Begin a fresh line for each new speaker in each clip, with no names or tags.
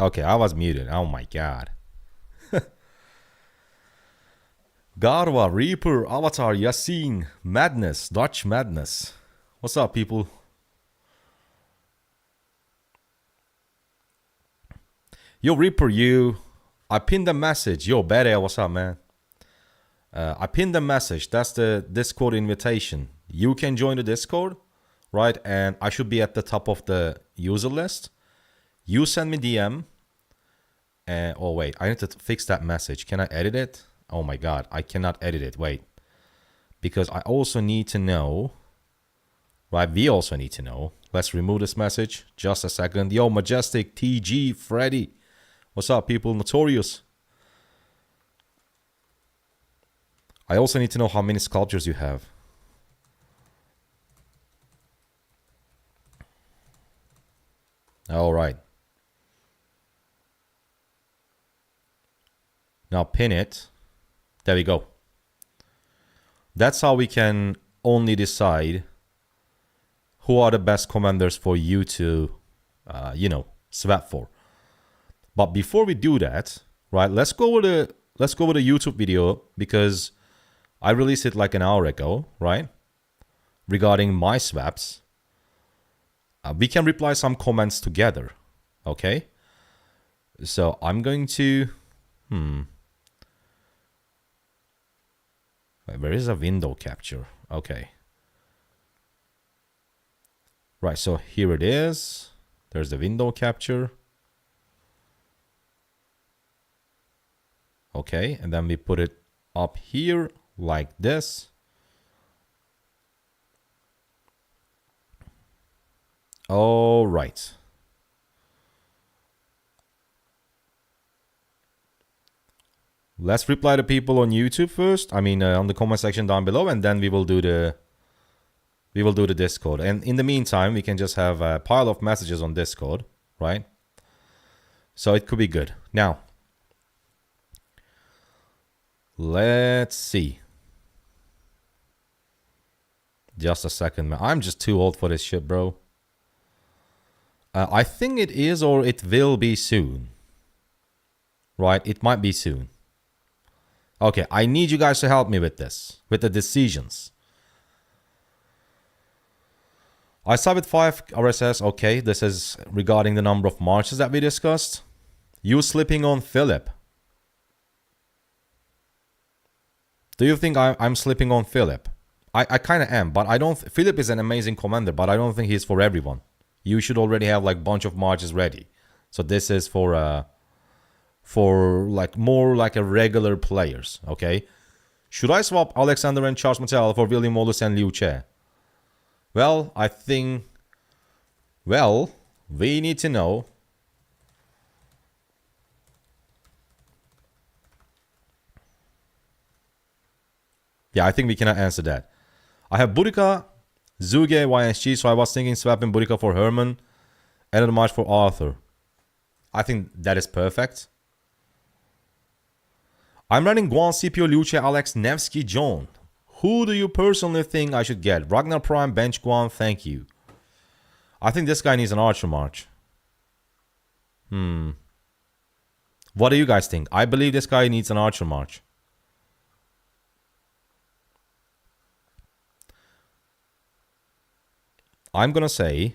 Okay, I was muted. Oh my god. Garwa, Reaper, Avatar, Yassine, Madness, Dutch Madness. What's up, people? Yo, Reaper, I pinned a message. Yo, Bede, what's up, man? I pinned a message. That's the Discord invitation. You can join the Discord, right? And I should be at the top of the user list. You send me DM. Oh, wait. I need to fix that message. Can I edit it? Oh, my God. I cannot edit it. Wait. Because I also need to know. Right? We also need to know. Let's remove this message. Just a second. Yo, Majestic, TG, Freddy. What's up, people? Notorious. I also need to know how many sculptures you have. All right. Now pin it. There we go. That's how we can only decide who are the best commanders for you to, swap for. But before we do that, right? Let's go with the YouTube video because I released it like an hour ago, right? Regarding my swaps. We can reply some comments together, okay? So I'm going to... Where is a window capture? Okay. Right, so here it is. There's the window capture. Okay, and then we put it up here like this. All right. Let's reply to people on YouTube first. I mean, on the comment section down below, and then we will do the Discord. And in the meantime, we can just have a pile of messages on Discord, right? So it could be good. Now, let's see. Just a second, man. I'm just too old for this shit, bro. I think it is or it will be soon. Right? It might be soon. Okay, I need you guys to help me with this. With the decisions. I start with 5 RSS. Okay, this is regarding the number of marches that we discussed. You slipping on Philip. Do you think I'm slipping on Philip? I kind of am, but I don't... Philip is an amazing commander, but I don't think he's for everyone. You should already have like bunch of marches ready. So this is for like more like a regular players, okay? Should I swap Alexander and Charles Mattel for William Wallace and Liu Che? Well, I think... Well, we need to know... Yeah, I think we cannot answer that. I have Burica, Zuge, YSG, so I was thinking swapping Burica for Herman, and a match for Arthur. I think that is perfect. I'm running Guan, Scipio, Luce, Alex, Nevsky, John. Who do you personally think I should get? Ragnar Prime, bench Guan, thank you. I think this guy needs an Archer March. What do you guys think? I believe this guy needs an Archer March. I'm gonna say...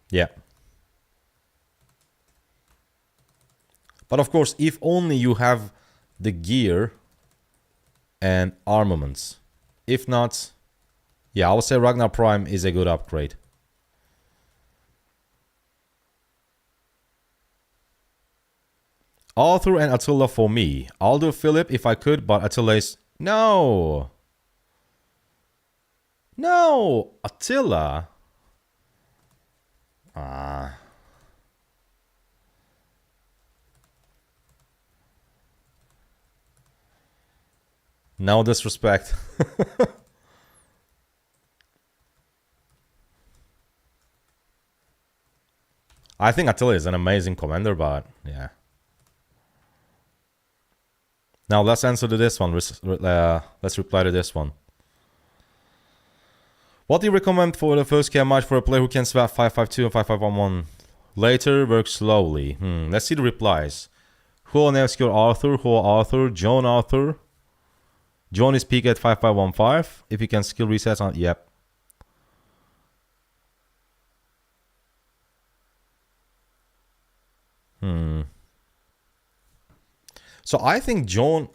Yeah. But of course, if only you have the gear and armaments. If not, yeah, I would say Ragnar Prime is a good upgrade. Arthur and Atilla for me. I'll do Philip if I could, but Attila is... No! No! Attila! No disrespect. I think Atilla is an amazing commander, but yeah. Now let's answer to this one. Let's reply to this one. What do you recommend for the first care match for a player who can swap 552 and 5511? Later, work slowly. Let's see the replies. Who Nevsky or Arthur? Who Arthur? John Arthur. John is peak at 5515. If you can skill resets on, yep. So I think John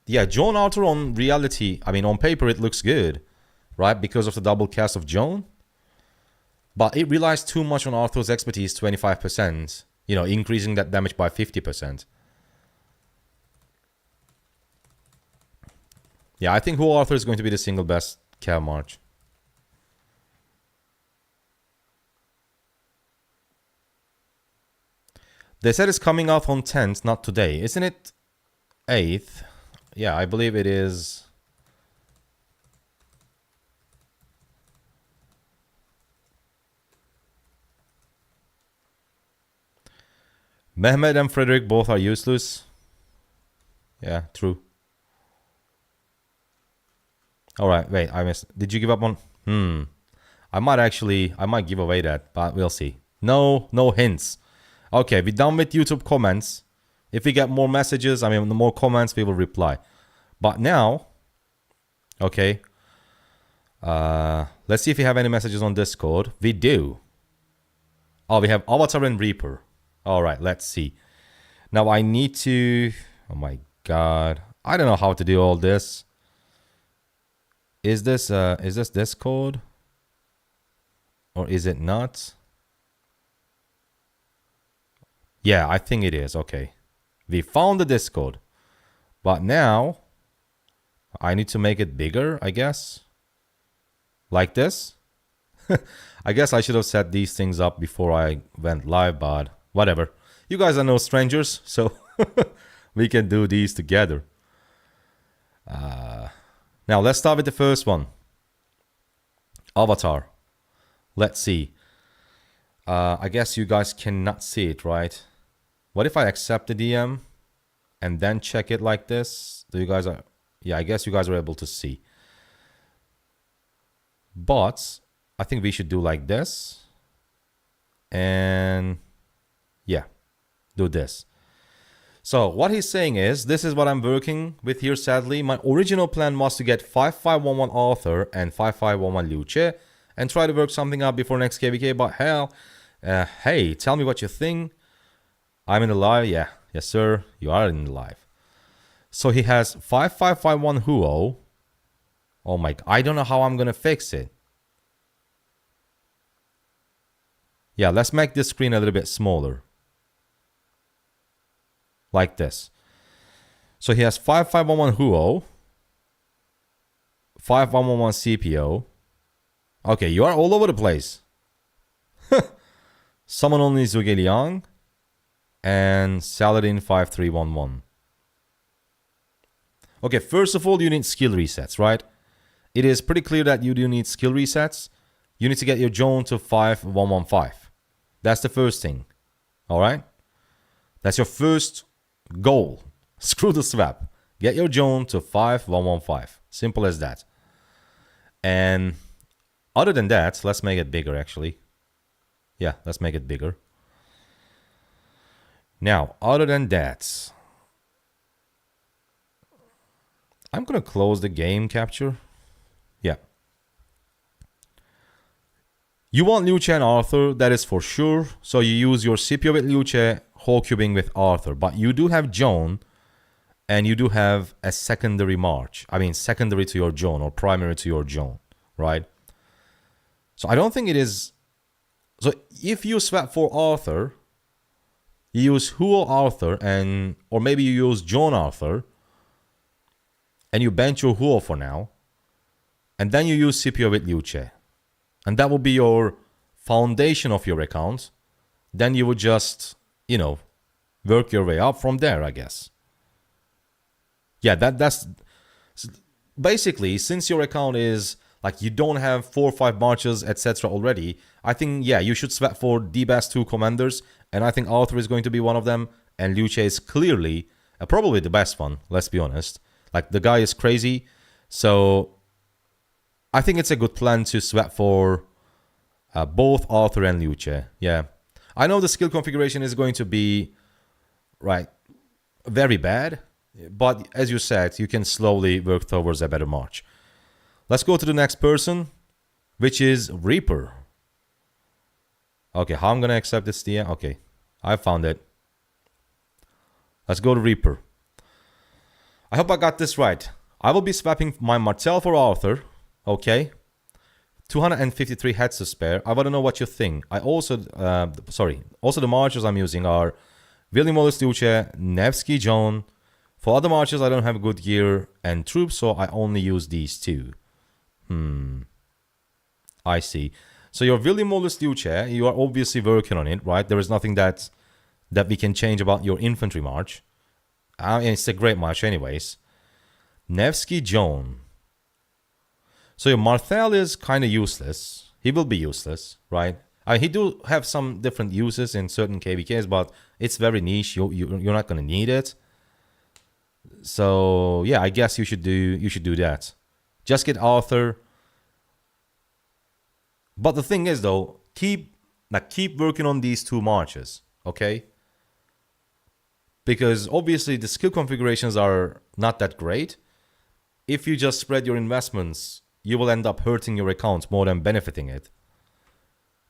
Arthur on reality, I mean on paper it looks good, right? Because of the double cast of Joan. But it relies too much on Arthur's expertise, 25%. You know, increasing that damage by 50%. Yeah, I think Who Arthur is going to be the single best Cav March. They said it's coming out on 10th, not today. Isn't it 8th? Yeah, I believe it is. Mehmet and Frederick both are useless. Yeah, true. Alright, wait, I missed. Did you give up on... I might give away that, but we'll see. No hints. Okay, we're done with YouTube comments. If we get more messages, I mean, the more comments, we will reply. But now, okay, let's see if we have any messages on Discord. We do. Oh, we have Avatar and Reaper. All right, let's see. Now I need to... Oh my god. I don't know how to do all this. Is this Discord? Or is it not? Yeah, I think it is. Okay. We found the Discord. But now, I need to make it bigger, I guess. Like this. I guess I should have set these things up before I went live, but whatever. You guys are no strangers, so we can do these together. Now, let's start with the first one. Avatar. Let's see. I guess you guys cannot see it, right? What if I accept the DM and then check it like this? Do you guys are... Yeah, I guess you guys are able to see. But I think we should do like this. And yeah, do this. So what he's saying is, this is what I'm working with here, sadly. My original plan was to get 5511 Arthur and 5511 Luce and try to work something out before next KVK, but hell, hey, tell me what you think. I'm in the live, yeah. Yes, sir, you are in the live. So he has 5551 Huo. Oh my, I don't know how I'm gonna fix it. Yeah, let's make this screen a little bit smaller. Like this. So he has 5511 Huo. 5111 CPO. Okay, you are all over the place. Summon only Zhuge and Saladin 5311. Okay, first of all, you need skill resets, right? It is pretty clear that you do need skill resets. You need to get your Joan to 5115. That's the first thing. Alright? That's your first goal. Screw the swap. Get your Joan to 5115. Simple as that. And other than that, let's make it bigger actually. Yeah, let's make it bigger. Now, other than that, I'm going to close the game capture. Yeah. You want Luce and Arthur, that is for sure. So you use your Scipio with Luce, whole cubing with Arthur. But you do have Joan, and you do have a secondary march. I mean, secondary to your Joan, or primary to your Joan, right? So I don't think it is... So if you swap for Arthur, you use Huo Arthur, and or maybe you use Joan Arthur, and you bench your Huo for now, and then you use Scipio with Luce. And that will be your foundation of your account. Then you would just, you know, work your way up from there, I guess. Yeah, that's... Basically, since your account is... Like, you don't have 4 or 5 marches, etc. already. I think, yeah, you should swap for the best 2 commanders. And I think Arthur is going to be one of them. And Luce is clearly Probably the best one, let's be honest. Like, the guy is crazy. So I think it's a good plan to swap for both Arthur and Luce. Yeah. I know the skill configuration is going to be, right, very bad. But as you said, you can slowly work towards a better march. Let's go to the next person, which is Reaper. Okay, how I'm going to accept this DM? Okay, I found it. Let's go to Reaper. I hope I got this right. I will be swapping my Martel for Arthur. Okay. 253 heads to spare. I want to know what you think. I also, also the marchers I'm using are William Wallace Luce, Nevsky John. For other marchers, I don't have good gear and troops, so I only use these two. I see. So your William Wallace Luce, you are obviously working on it, right? There is nothing that we can change about your infantry march. I mean, it's a great march anyways. Nevsky John. So your Martel is kind of useless. He will be useless, right? He do have some different uses in certain KVKs, but it's very niche. You're not gonna need it. So yeah, I guess you should do that. Just get Arthur. But the thing is though, keep working on these two marches, okay? Because obviously the skill configurations are not that great. If you just spread your investments, you will end up hurting your account more than benefiting it.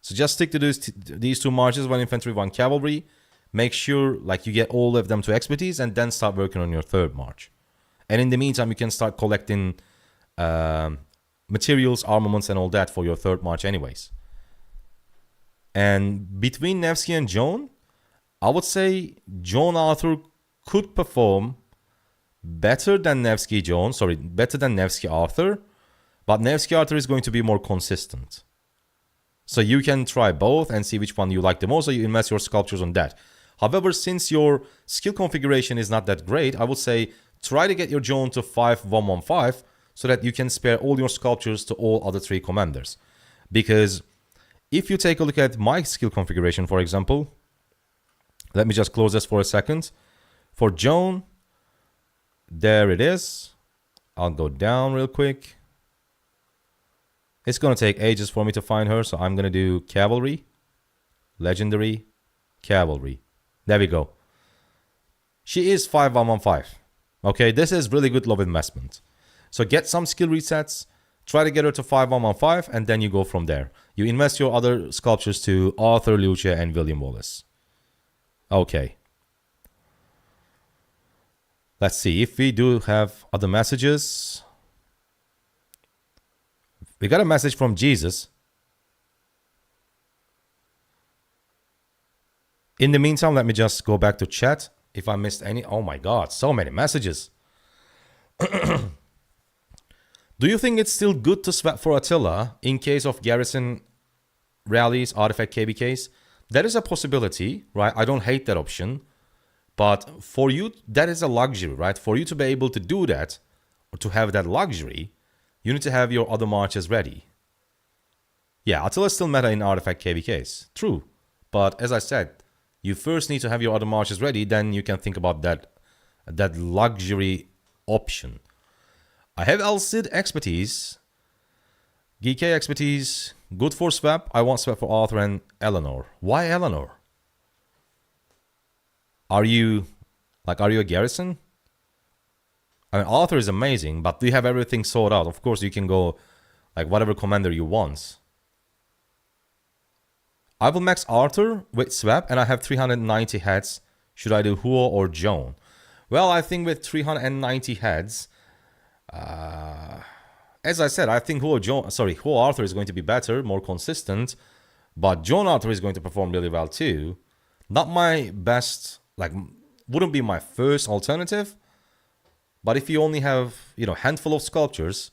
So just stick to these two marches, one infantry, one cavalry. Make sure like you get all of them to expertise and then start working on your third march. And in the meantime, you can start collecting materials, armaments, and all that for your third march anyways. And between Nevsky and Joan, I would say John Arthur could perform better than Nevsky John. Sorry, better than Nevsky Arthur. But Nevsky Arthur is going to be more consistent. So you can try both and see which one you like the most, so you invest your sculptures on that. However, since your skill configuration is not that great, I would say try to get your Joan to 5115 so that you can spare all your sculptures to all other three commanders. Because if you take a look at my skill configuration, for example, let me just close this for a second. For Joan, there it is. I'll go down real quick. It's going to take ages for me to find her, so I'm going to do Cavalry, Legendary, Cavalry. There we go. She is 5115. Okay, this is really good low investment. So get some skill resets, try to get her to 5115, and then you go from there. You invest your other sculptures to Arthur, Luce, and William Wallace. Okay. Let's see if we do have other messages. We got a message from Jesus. In the meantime, let me just go back to chat. If I missed any... Oh my God, so many messages. Do you think it's still good to swap for Attila in case of garrison rallies, artifact KVKs? That is a possibility, right? I don't hate that option. But for you, that is a luxury, right? For you to be able to do that, or to have that luxury, you need to have your other marches ready. Yeah, Attila is still meta in artifact KVKs. True. But as I said, you first need to have your other marches ready, then you can think about that luxury option. I have Alcid expertise. GK expertise. Good for swap. I want swap for Arthur and Eleanor. Why Eleanor? Are you a garrison? I mean, Arthur is amazing, but do you have everything sorted out? Of course, you can go like whatever commander you want. I will max Arthur with swap, and I have 390 heads. Should I do Huo or Joan? Well, I think with 390 heads, as I said, I think Huo Arthur is going to be better, more consistent, but Joan Arthur is going to perform really well too. Not my best, like, wouldn't be my first alternative. But if you only have, handful of sculptures,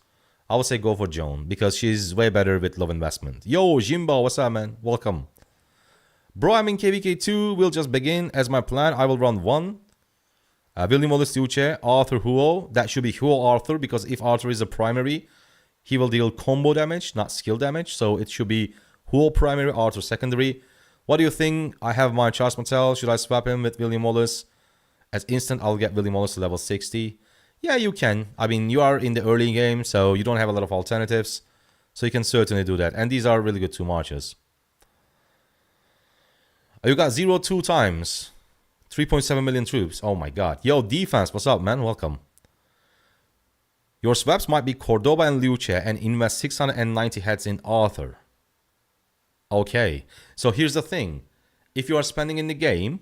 I would say go for Joan, because she's way better with low investment. Yo, Jimbo, what's up, man? Welcome. Bro, I'm in KVK 2. We'll just begin. As my plan, I will run 1. William Wallace Luce, Arthur Huo. That should be Huo Arthur, because if Arthur is a primary, he will deal combo damage, not skill damage. So it should be Huo primary, Arthur secondary. What do you think? I have my Charles Martel. Should I swap him with William Wallace? As instant, I'll get William Wallace to level 60. Yeah, you can. I mean, you are in the early game, so you don't have a lot of alternatives. So you can certainly do that. And these are really good 2 marches. You got 0 2 times. 3.7 million troops. Oh my god. Yo, defense, what's up, man? Welcome. Your swaps might be Cordoba and Luce and invest 690 heads in Arthur. Okay. So here's the thing. If you are spending in the game,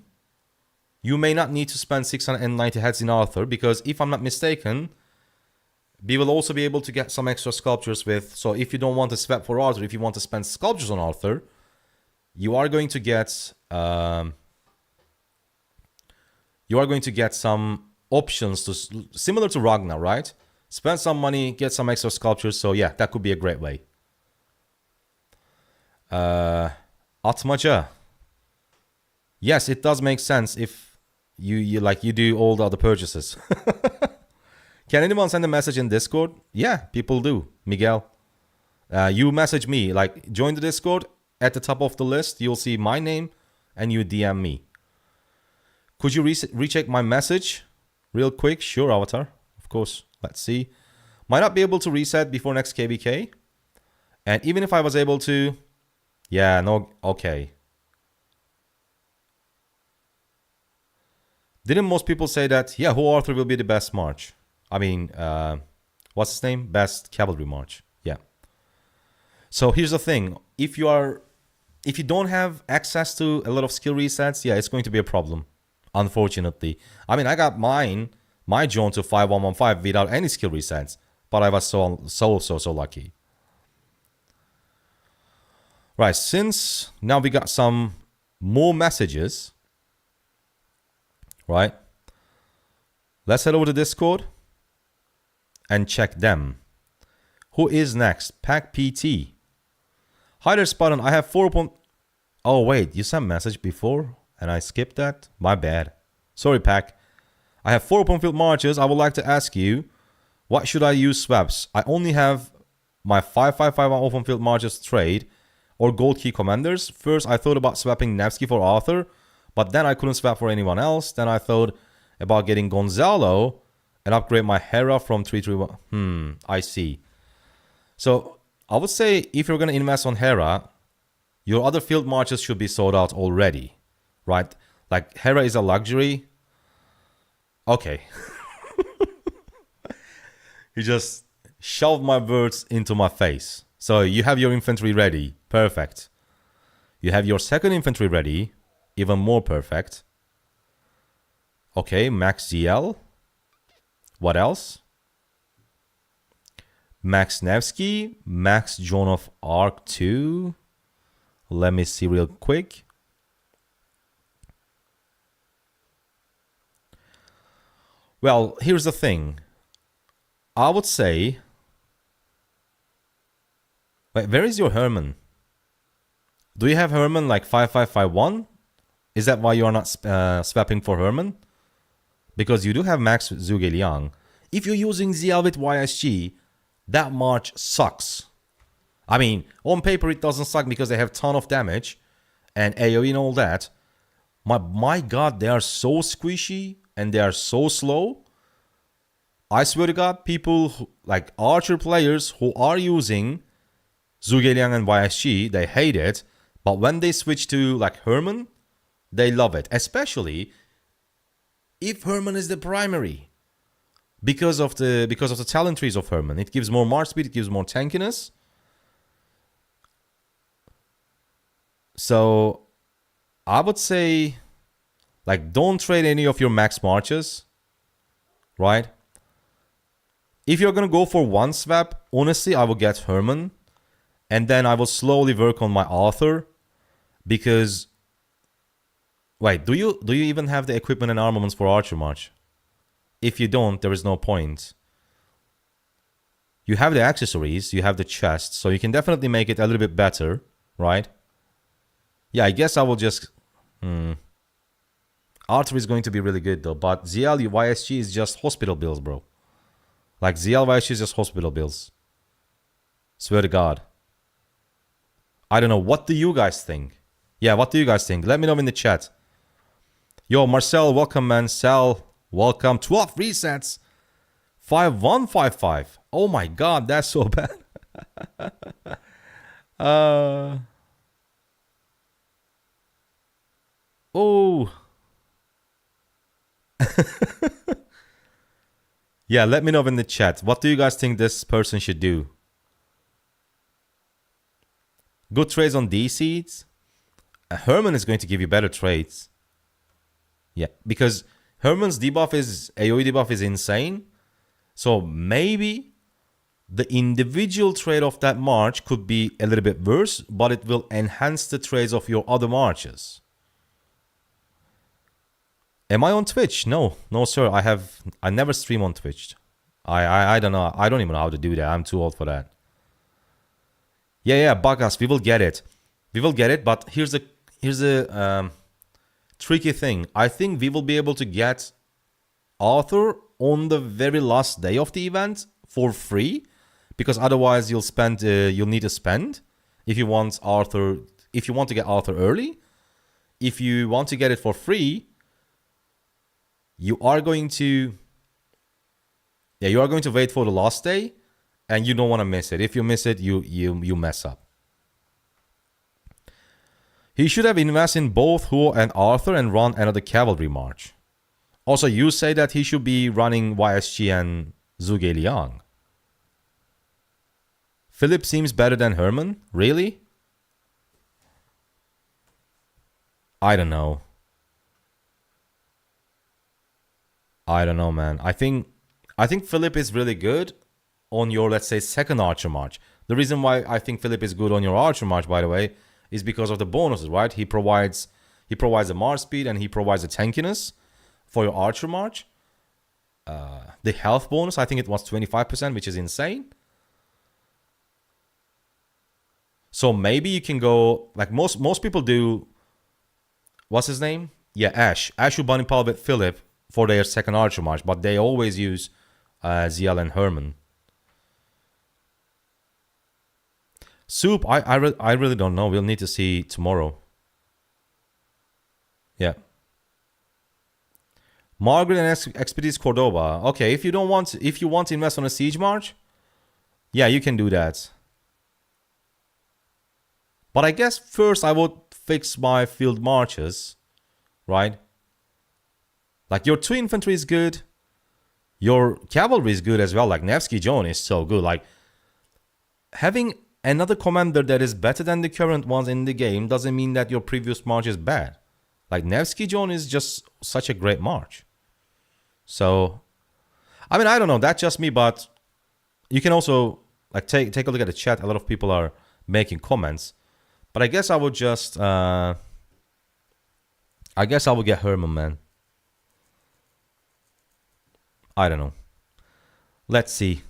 you may not need to spend 690 heads in Arthur, because if I'm not mistaken, we will also be able to get some extra sculptures with. So if you don't want to swap for Arthur, if you want to spend sculptures on Arthur, you are going to get some options to similar to Ragnar, right? Spend some money, get some extra sculptures. So yeah, that could be a great way. Atmaca. Yes, it does make sense if you do all the other purchases. Can anyone send a message in Discord? Yeah, people do. Miguel, you message me, like join the Discord. At the top of the list, you'll see my name and you DM me. Could you recheck my message real quick? Sure, Avatar. Of course. Let's see. Might not be able to reset before next KBK. And even if I was able to... Yeah, no... Okay. Didn't most people say that, yeah, who Arthur will be the best march? I mean, what's his name? Best cavalry march. Yeah. So here's the thing. If you don't have access to a lot of skill resets, yeah, it's going to be a problem. Unfortunately. I mean, I got my Joan to 5115 without any skill resets. But I was so lucky. Right, since now we got some more messages. Right? Let's head over to Discord and check them. Who is next? Pack PT. Hi there, Spartan. I have 4. Oh, wait. You sent message before and I skipped that? My bad. Sorry, Pack. I have 4 open field marches. I would like to ask you, what should I use swaps? I only have my 5551 open field marches trade or gold key commanders. First, I thought about swapping Nevsky for Arthur, but then I couldn't swap for anyone else. Then I thought about getting Gonzalo and upgrade my Hera from 331. I see. So I would say if you're going to invest on Hera, your other field marches should be sold out already, right? Like Hera is a luxury. Okay. You just shoved my words into my face. So you have your infantry ready. Perfect. You have your second infantry ready. Even more perfect. Okay, Max ZL. What else? Max Nevsky. Max Joan of Arc 2. Let me see real quick. Well, here's the thing. I would say... Wait, where is your Herman? Do you have Herman like 5551? Is that why you are not swapping for Herman? Because you do have Max Zhuge If you're using ZL with YSG, that march sucks. I mean, on paper it doesn't suck because they have ton of damage and AoE and all that. My god, they are so squishy and they are so slow. I swear to god, people like archer players who are using Zhuge Liang and YSG, they hate it. But when they switch to like Herman, they love it. Especially if Herman is the primary. Because of the talent trees of Herman. It gives more march speed, it gives more tankiness. So I would say like don't trade any of your max marches. Right? If you're gonna go for one swap, honestly I will get Herman. And then I will slowly work on my Arthur. Because wait, do you even have the equipment and armaments for Archer March? If you don't, there is no point. You have the accessories, you have the chest, so you can definitely make it a little bit better, right? Yeah, I guess I will just... Arthur is going to be really good though, but ZL YSG is just hospital bills, bro. Like ZL YSG is just hospital bills. Swear to God. I don't know, what do you guys think? Yeah, what do you guys think? Let me know in the chat. Yo, Marcel, welcome, man. Sal, welcome. 12 resets. 5155. Oh my god, that's so bad. Oh. Yeah, let me know in the chat. What do you guys think this person should do? Good trades on D seeds. Herman is going to give you better trades. Yeah, because Herman's debuff is AoE debuff is insane. So maybe the individual trade of that march could be a little bit worse, but it will enhance the trades of your other marches. Am I on Twitch? No, sir. I never stream on Twitch. I don't know. I don't even know how to do that. I'm too old for that. Yeah, Bagas, we will get it. We will get it, but here's a tricky thing. I think we will be able to get Arthur on the very last day of the event for free, because otherwise you'll need to spend if you want to get Arthur early. If you want to get it for free, you are going to wait for the last day, and you don't want to miss it. If you miss it, you mess up. He should have invested in both Huo and Arthur and run another cavalry march. Also, you say that he should be running YSG and Zhuge Liang. Philip seems better than Herman? Really? I don't know. Man. I think Philip is really good on your, let's say, second archer march. The reason why I think Philip is good on your archer march, by the way, is because of the bonuses, right? He provides the march speed and he provides the tankiness for your archer march. The health bonus, I think it was 25%, which is insane. So maybe you can go, like most people do, what's his name? Yeah, Ash Urbanipal with Philip for their second archer march, but they always use Ziel and Herman. Soup, I really don't know. We'll need to see tomorrow. Yeah. Margaret and Expedites Cordoba. Okay, if you want to invest on a siege march, yeah, you can do that. But I guess first I would fix my field marches, right? Like your 2 infantry is good. Your cavalry is good as well. Like Nevsky John is so good. Like having another commander that is better than the current ones in the game doesn't mean that your previous march is bad. Like Nevsky John is just such a great march. So, I mean, I don't know. That's just me, but you can also like take a look at the chat. A lot of people are making comments. But I guess I would just I guess I will get Herman, man. I don't know. Let's see.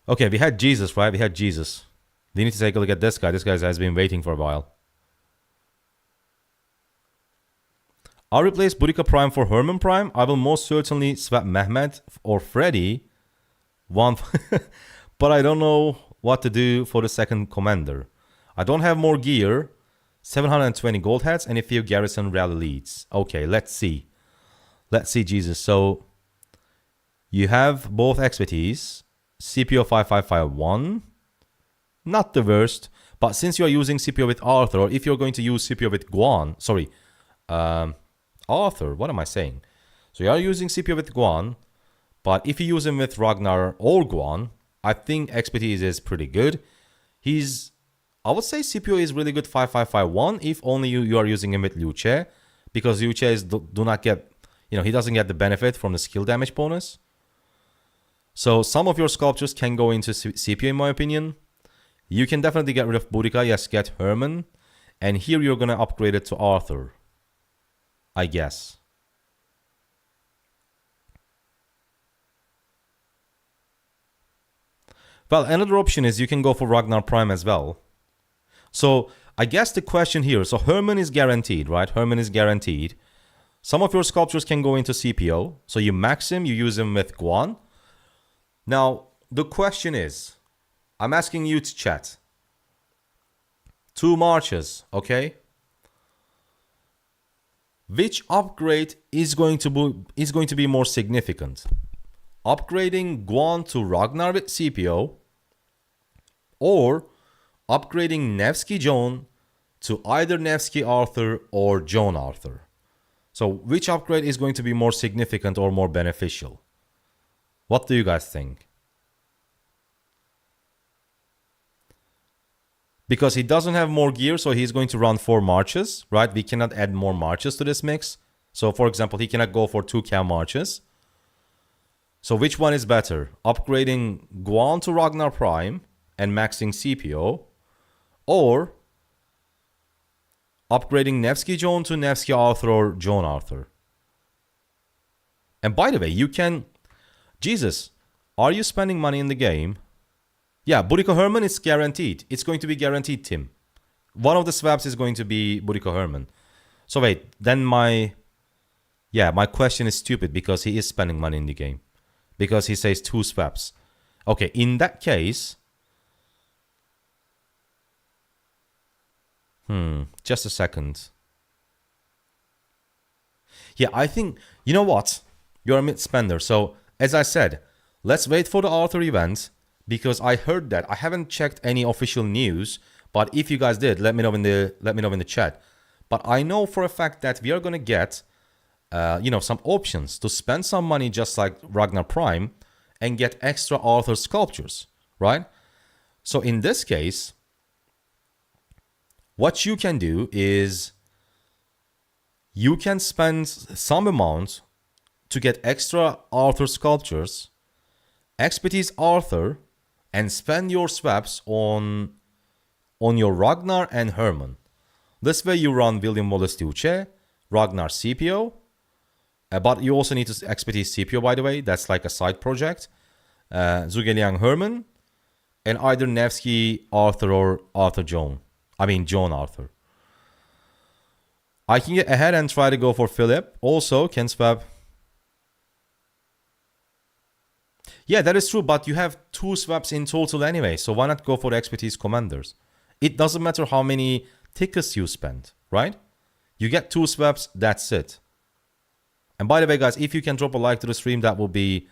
Okay, we had Jesus, right? We had Jesus. We need to take a look at this guy. This guy has been waiting for a while. I'll replace Boudica Prime for Herman Prime. I will most certainly swap Mehmet or Freddy. But I don't know what to do for the second commander. I don't have more gear. 720 gold hats and a few garrison rally leads. Okay, let's see. Let's see, Jesus. So you have both expertise. CPO 5551. Not the worst. But since you are using CPO with Arthur, or if you're going to use CPO with Guan, Arthur, what am I saying? So you are using CPO with Guan, but if you use him with Ragnar or Guan, I think expertise is pretty good. I would say CPO is really good 5551 if only you are using him with Liu Che, because Liu Che do not get, he doesn't get the benefit from the skill damage bonus. So some of your sculptures can go into CPO in my opinion. You can definitely get rid of Boudica, yes, get Herman. And here you're going to upgrade it to Arthur, I guess. Well, another option is you can go for Ragnar Prime as well. So I guess the question here, so Herman is guaranteed, right? Herman is guaranteed. Some of your sculptures can go into CPO. So you max him, you use him with Guan. Now, the question is, I'm asking you to chat. 2 marches, okay? which upgrade is going to be more significant? Upgrading Guan to Ragnar with CPO, or upgrading Nevsky John to either Nevsky Arthur or John Arthur? So which upgrade is going to be more significant or more beneficial? What do you guys think? Because he doesn't have more gear, so he's going to run 4 marches, right? We cannot add more marches to this mix. So for example, he cannot go for 2 cam marches. So which one is better? Upgrading Guan to Ragnar Prime and maxing CPO, or upgrading Nevsky John to Nevsky Arthur or John Arthur? And by the way, you can... Jesus, are you spending money in the game? Yeah, Buriko Herman is guaranteed. It's going to be guaranteed, Tim. One of the swaps is going to be Buriko Herman. So wait, then my question is stupid because he is spending money in the game. Because he says 2 swaps. Okay, in that case... just a second. Yeah, I think... You know what? You're a mid-spender. So, as I said, let's wait for the Arthur event. Because I heard that. I haven't checked any official news. But if you guys did, let me know in the chat. But I know for a fact that we are going to get... some options to spend some money just like Ragnar Prime and get extra Arthur sculptures, right? So in this case, what you can do is you can spend some amount to get extra Arthur sculptures, expertise Arthur, and spend your swaps on your Ragnar and Herman. This way you run William Wallace Duce, Ragnar CPO, but you also need to expertise CPO, by the way. That's like a side project. Zugeliang Herman. And either Nevsky Arthur or Arthur John. I mean, John Arthur. I can get ahead and try to go for Philip. Also, can swap. Yeah, that is true. But you have 2 swaps in total anyway. So why not go for the expertise commanders? It doesn't matter how many tickets you spend, right? You get 2 swaps, that's it. And by the way, guys, if you can drop a like to the stream, that will be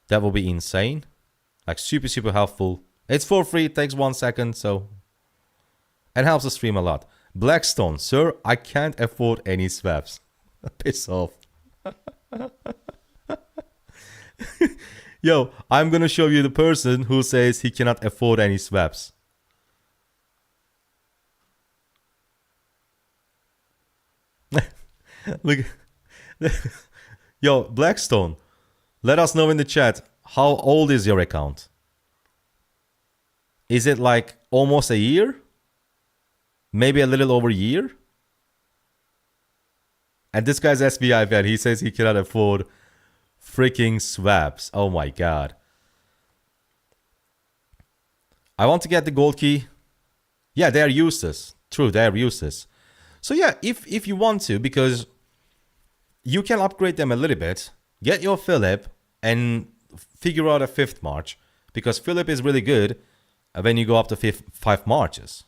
insane. Like super helpful. It's for free, it takes 1 second, so it helps the stream a lot. Blackstone, sir, I can't afford any swaps. Piss off. Yo, I'm gonna show you the person who says he cannot afford any swaps. Look. Yo, Blackstone, let us know in the chat, how old is your account? Is it like almost a year? Maybe a little over a year? And this guy's SBI fan, he says he cannot afford freaking swaps. Oh my god. I want to get the gold key. Yeah, they are useless. True, they are useless. So yeah, if you want to, because you can upgrade them a little bit, get your Philip, and figure out a 5th march. Because Philip is really good when you go up to 5 marches.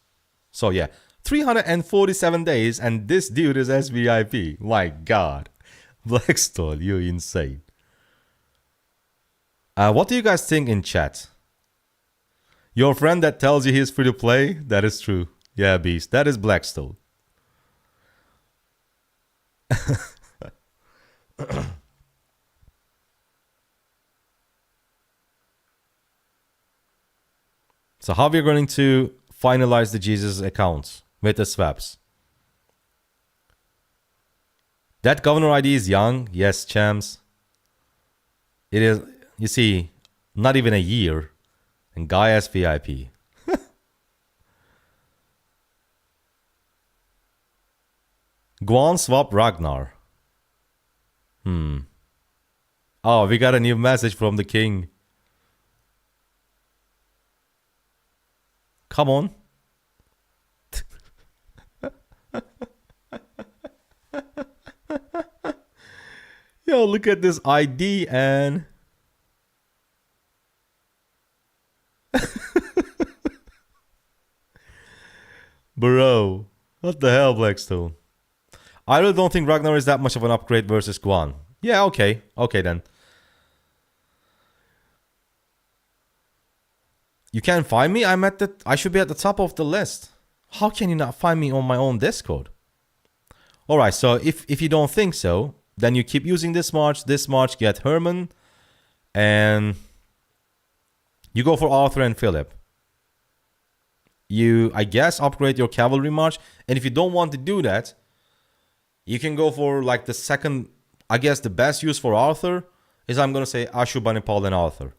So yeah, 347 days, and this dude is SVIP. My god. Blackstone, you're insane. What do you guys think in chat? Your friend that tells you he's free to play? That is true. Yeah, Beast. That is Blackstone. So how we're going to finalize the Jesus accounts with the swaps? That governor ID is young. Yes, champs. It is, you see, not even a year. And guy has VIP. Guan swap Ragnar. Oh, we got a new message from the king. Come on. Yo, look at this ID and... Bro, what the hell, Blackstone? I really don't think Ragnar is that much of an upgrade versus Guan. Yeah, okay. Okay then. You can't find me? I should be at the top of the list. How can you not find me on my own Discord? Alright, so if you don't think so, then you keep using this march, get Herman, and you go for Arthur and Philip. You, I guess, upgrade your cavalry march, and if you don't want to do that, you can go for like the second, I guess the best use for Arthur is, I'm going to say, Ashurbanipal and Arthur.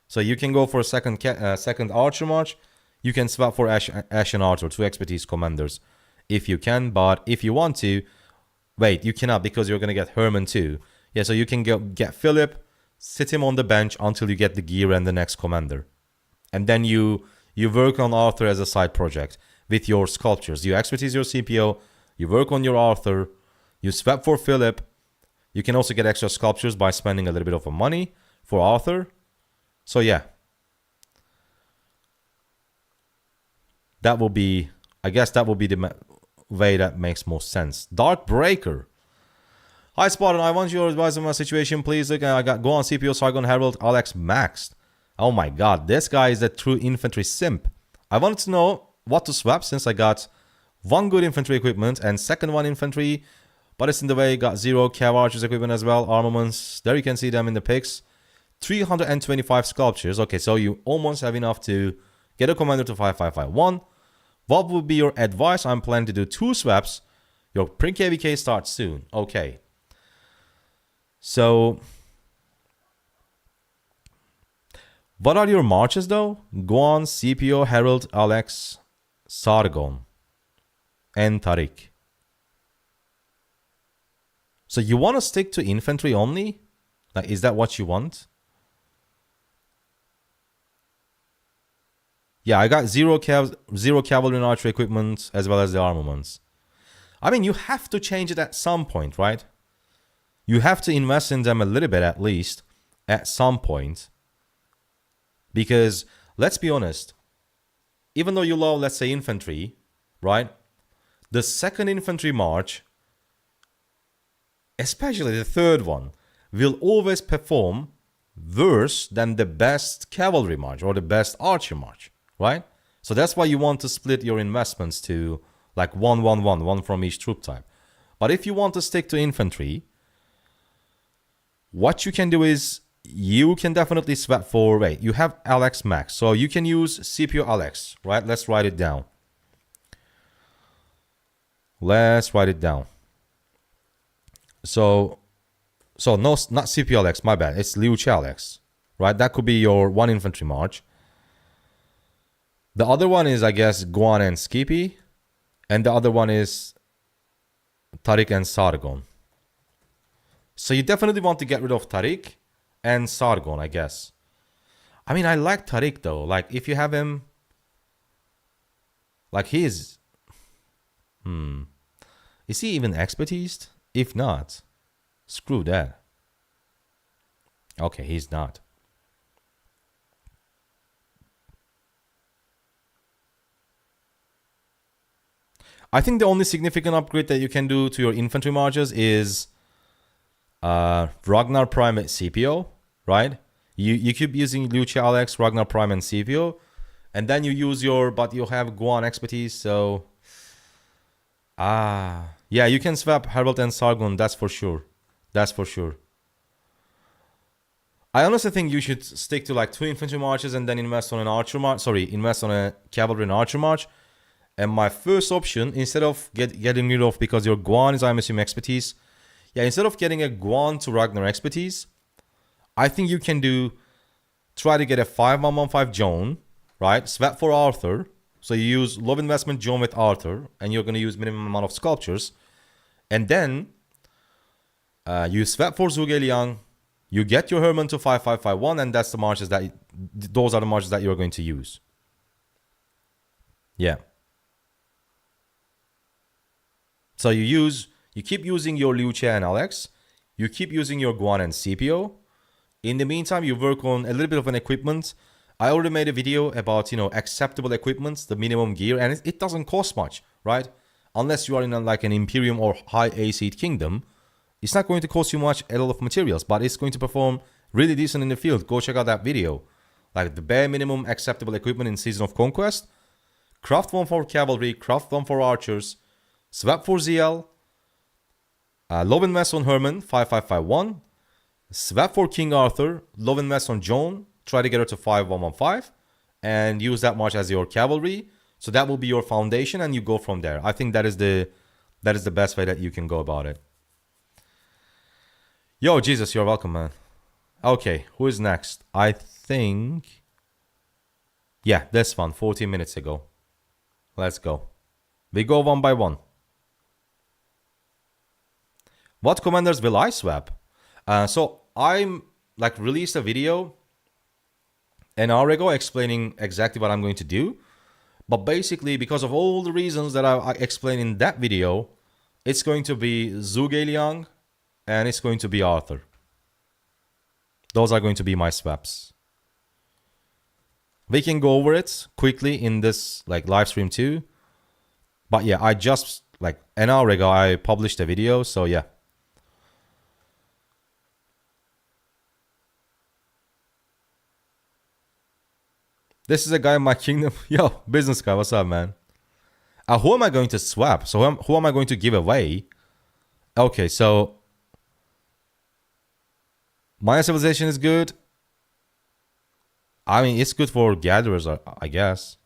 So you can go for a second archer march. You can swap for Ash and Arthur, 2 expertise commanders, if you can. But if you want to, wait, you cannot because you're going to get Herman too. Yeah, so you can get Philip, sit him on the bench until you get the gear and the next commander. And then you work on Arthur as a side project with your sculptures. You expertise your CPO, you work on your Arthur, you swap for Philip. You can also get extra sculptures by spending a little bit of money for Arthur. So yeah. That will be, I guess that will be the way that makes most sense. Dark Breaker. Hi Spartan, I want your advice on my situation, please. Look, I got Gohan, CPO, Sargon, Herald, Alex maxed. Oh my god, this guy is a true infantry simp. I wanted to know what to swap since I got 1 good infantry equipment and second one infantry, but it's in the way. Got 0 Cav archers equipment as well, armaments. There you can see them in the pics. 325 sculptures. Okay, so you almost have enough to get a commander to 5551. What would be your advice? I'm planning to do 2 swaps. Your pre-KVK starts soon. Okay. So, what are your marches though? Guan, CPO, Herald, Alex, Sargon, and Tariq. So you want to stick to infantry only? Like, is that what you want? Yeah, I got 0 cavalry and archery equipment as well as the armaments. I mean, you have to change it at some point, right? You have to invest in them a little bit at least at some point. Because, let's be honest, even though you love, let's say, infantry, right? The second infantry march, especially the third one, will always perform worse than the best cavalry march or the best archer march, right? So that's why you want to split your investments to like 1 from each troop type. But if you want to stick to infantry, what you can do is you can definitely swap for, wait, you have Alex max. So you can use CPO Alex, right? Let's write it down. Let's write it down. So no, not CPO Alex, my bad. It's Liu Che Alex, right? That could be your 1 infantry march. The other one is, I guess, Guan and Skippy. And the other one is Tariq and Sargon. So you definitely want to get rid of Tariq and Sargon, I guess. I mean, I like Tariq though. Like, if you have him, like, he is... Is he even expertised? If not, screw that. Okay, he's not. I think the only significant upgrade that you can do to your infantry marches is Ragnar Prime at CPO, right? You keep using Liu Che Alex, Ragnar Prime and CPO, and then you use your, but you have Guan expertise, so yeah, you can swap Herald and Sargon, that's for sure. That's for sure. I honestly think you should stick to like 2 infantry marches and then invest on an archer march. Sorry, invest on a cavalry and archer march. And my first option, instead of getting rid of, because your Guan is, I'm assuming, expertise. Yeah, instead of getting a Guan to Ragnar expertise, I think you can try to get a 5115 Joan, right? Swap for Arthur. So you use low investment Joan with Arthur, and you're going to use minimum amount of sculptures. And then you swap for Zhuge you get your Herman to 5551, and that's the marches those are the marches that you're going to use. Yeah. So you keep using your Liu Che and Alex. You keep using your Guan and CPO. In the meantime, you work on a little bit of an equipment. I already made a video about, acceptable equipment, the minimum gear, and it doesn't cost much, right? unless you are in like an Imperium or high AC kingdom, it's not going to cost you much, a lot of materials, but it's going to perform really decent in the field. Go check out that video. Like the bare minimum acceptable equipment in Season of Conquest. Craft 1 for Cavalry, craft 1 for Archers, swap for ZL, low invest on Herman, 5551, swap for King Arthur, low invest on Joan, try to get her to 5115, and use that much as your cavalry. So that will be your foundation, and you go from there. I think that is the best way that you can go about it. Yo, Jesus, you're welcome, man. Okay, who is next? I think... yeah, this one, 14 minutes ago. Let's go. We go one by one. What commanders will I swap? So I'm like released a video an hour ago explaining exactly what I'm going to do. But basically, because of all the reasons that I explained in that video, it's going to be Zhuge Liang and it's going to be Arthur. Those are going to be my swaps. We can go over it quickly in this like live stream too. But yeah, I just like an hour ago I published a video, so yeah. This is a guy in my kingdom. Yo, business guy, what's up, man? Who am I going to swap? So who am I going to give away? Okay, so my civilization is good. I mean, it's good for gatherers, I guess.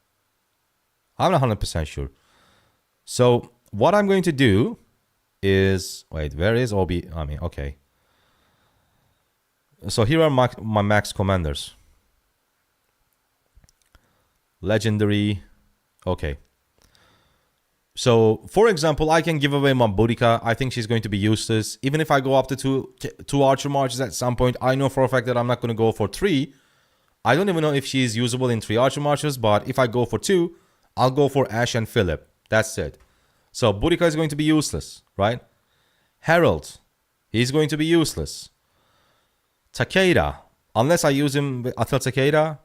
I'm not 100% sure. So what I'm going to do is... wait, where is OB? I mean, okay. So here are my max commanders. Legendary. Okay. So, for example, I can give away my Boudica. I think she's going to be useless. Even if I go up to two archer marches at some point, I know for a fact that I'm not going to go for 3. I don't even know if she's usable in 3 archer marches, but if I go for 2, I'll go for Ash and Philip. That's it. So, Boudica is going to be useless, right? Harold, he's going to be useless. Takeda, unless I use him with Atilla Takeda,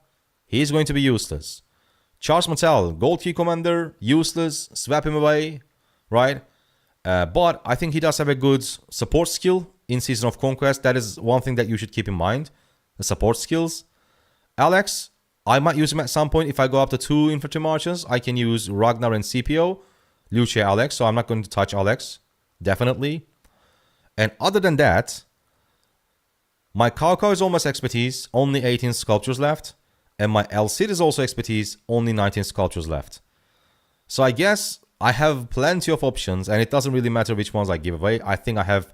he's going to be useless. Charles Mattel, gold key commander, useless, swap him away, right? But I think he does have a good support skill in Season of Conquest. That is one thing that you should keep in mind, the support skills. Alex, I might use him at some point. If I go up to 2 infantry marches, I can use Ragnar and CPO, Lucia, Alex, so I'm not going to touch Alex, definitely. And other than that, my Kauko is almost expertise, only 18 sculptures left. And my El Cid is also expertise, only 19 sculptures left. So I guess I have plenty of options, and it doesn't really matter which ones I give away. I think I have a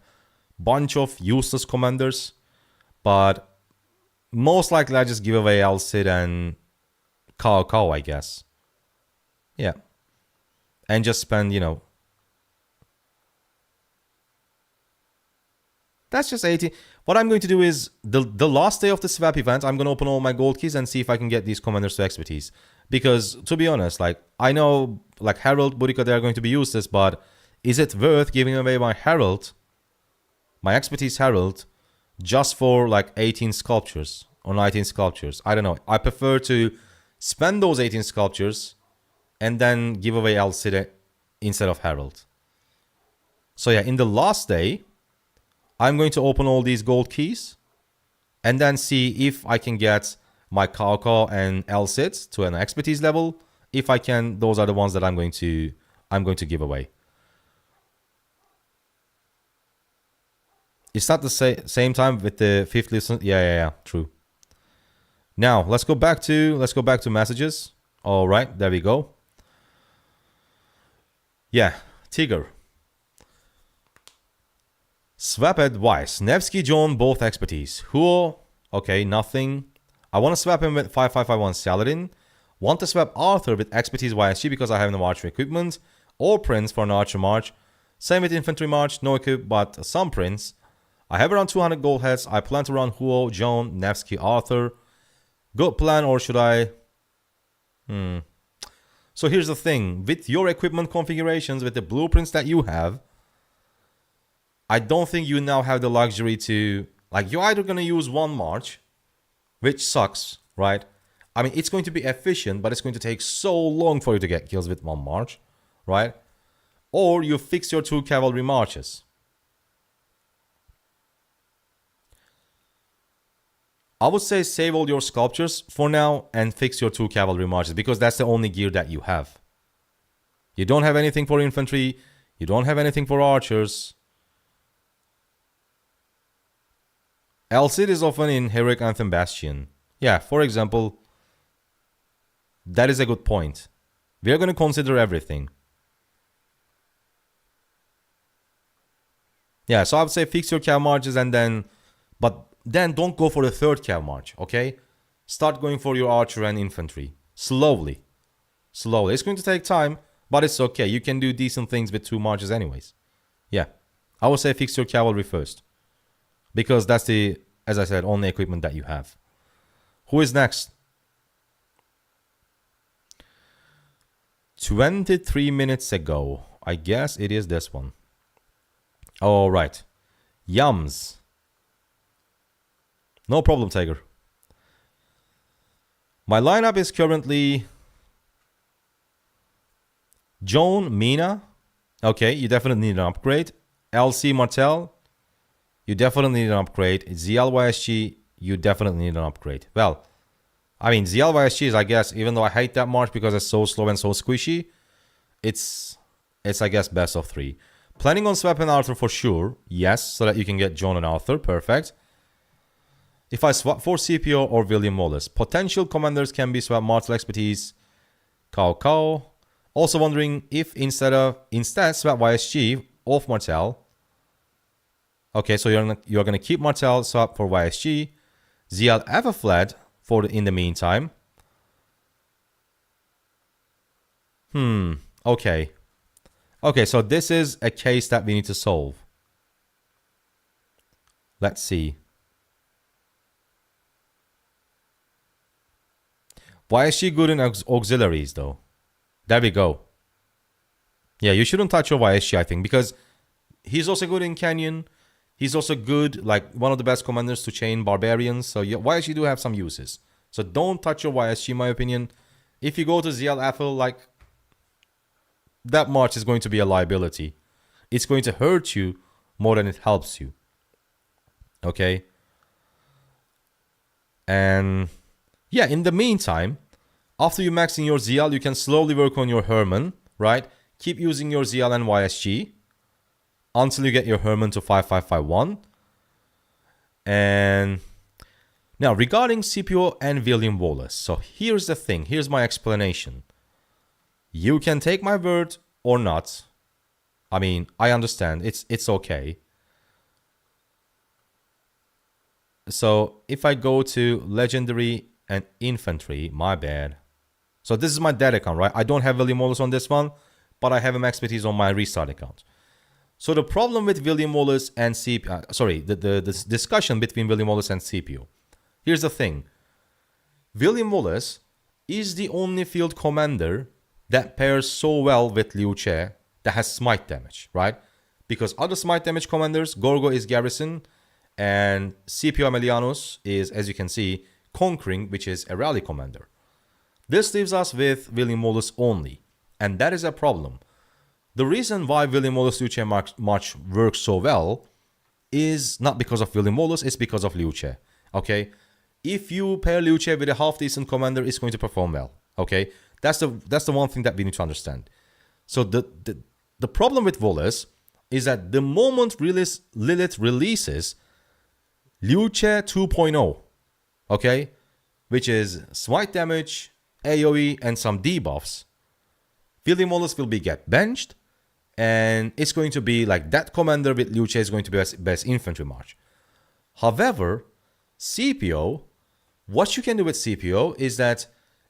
bunch of useless commanders, but most likely I just give away El Cid and Cao, I guess. Yeah. And just spend, you know... that's just 80. What I'm going to do is, the last day of the swap event, I'm going to open all my gold keys and see if I can get these commanders to expertise. Because, to be honest, like, I know, like, Harold, Boudica, they are going to be useless, but is it worth giving away my Harold, my expertise Harold, just for, like, 18 sculptures or 19 sculptures? I don't know. I prefer to spend those 18 sculptures and then give away El Cid instead of Harold. So, yeah, in the last day, I'm going to open all these gold keys and then see if I can get my Kauko and El Cid to an expertise level. If I can, those are the ones that I'm going to give away. It's not the same time with the 5th listen. Yeah, true. Now let's go back to messages. All right, there we go. Yeah, Tigger. Swap advice. Nevsky, John, both expertise. Huo, okay, nothing. I want to swap him with 5551 Saladin. Want to swap Arthur with expertise YSG because I have no archer equipment. Or Prince for an archer march. Same with infantry march, no equip, but some Prince. I have around 200 gold heads. I plan to run Huo, John, Nevsky, Arthur. Good plan, or should I? So here's the thing. With your equipment configurations, with the blueprints that you have, I don't think you now have the luxury to... like, you're either going to use one march, which sucks, right? I mean, it's going to be efficient, but it's going to take so long for you to get kills with one march, right? or you fix your 2 cavalry marches. I would say save all your sculptures for now and fix your 2 cavalry marches, because that's the only gear that you have. You don't have anything for infantry. You don't have anything for archers. Else it is often in Heroic Anthem Bastion. Yeah, for example, that is a good point. We are going to consider everything. Yeah, so I would say fix your cav marches and then... But then don't go for the 3rd cav march, okay? Start going for your archer and infantry. Slowly. Slowly. It's going to take time, but it's okay. You can do decent things with 2 marches anyways. Yeah. I would say fix your cavalry first. Because that's the, as I said, only equipment that you have. Who is next? 23 minutes ago. I guess it is this one. All right. Yums. No problem, Tiger. My lineup is currently Joan, Mina. Okay, you definitely need an upgrade. LC Martel. You definitely need an upgrade. ZLYSG. You definitely need an upgrade. Well, I mean, ZLYSG is, I guess, even though I hate that march because it's so slow and so squishy, it's I guess, best of 3. Planning on swapping Arthur for sure. Yes, so that you can get John and Arthur. Perfect. If I swap for CPO or William Wallace, potential commanders can be swapped Martel Expertise, Cao. Also wondering if instead swap YSG off Martel. Okay, so you're gonna keep Martel, swap for YSG. ZL Everfled for in the meantime. Okay. Okay, so this is a case that we need to solve. Let's see. Why is she good in auxiliaries, though? There we go. Yeah, you shouldn't touch your YSG, I think, because he's also good in Canyon. He's also good, like, one of the best commanders to chain barbarians. So YSG do have some uses. So don't touch your YSG, in my opinion. If you go to ZL Athel, like, that march is going to be a liability. It's going to hurt you more than it helps you. Okay? And... yeah, in the meantime, after you maxing your ZL, you can slowly work on your Herman, right? Keep using your ZL and YSG until you get your Herman to 5551. And now, regarding CPO and William Wallace. So here's the thing. Here's my explanation. You can take my word or not. I mean, I understand. It's okay. So if I go to Legendary and Infantry, my bad. So this is my dead account, right? I don't have William Wallace on this one, but I have him expertise on my restart account. So the problem with William Wallace and CPO, the discussion between William Wallace and CPO. Here's the thing. William Wallace is the only field commander that pairs so well with Liu Che that has smite damage, right? Because other smite damage commanders, Gorgo is Garrison, and CPO Amelianos is, as you can see, Conquering, which is a rally commander. This leaves us with William Wallace only, and that is a problem. The reason why William Wallace Liu Che march works so well is not because of William Wallace, it's because of Liu Che. Okay? If you pair Liu Che with a half-decent commander, it's going to perform well. Okay? That's the one thing that we need to understand. So the problem with Wallace is that the moment Lilith releases Liu Che 2.0, okay, which is smite damage, AoE, and some debuffs, William Wallace will get benched, and it's going to be like that commander with Liu Che is going to be best infantry march. However, CPO, what you can do with CPO is that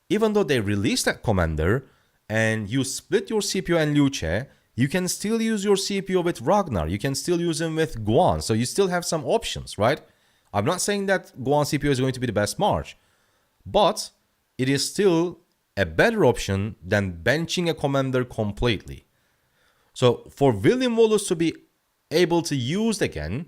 even though they release that commander and you split your CPO and Liu Che, you can still use your CPO with Ragnar. You can still use him with Guan. So you still have some options, right? I'm not saying that Guan CPO is going to be the best march, but it is still a better option than benching a commander completely. So for William Wallace to be able to use again,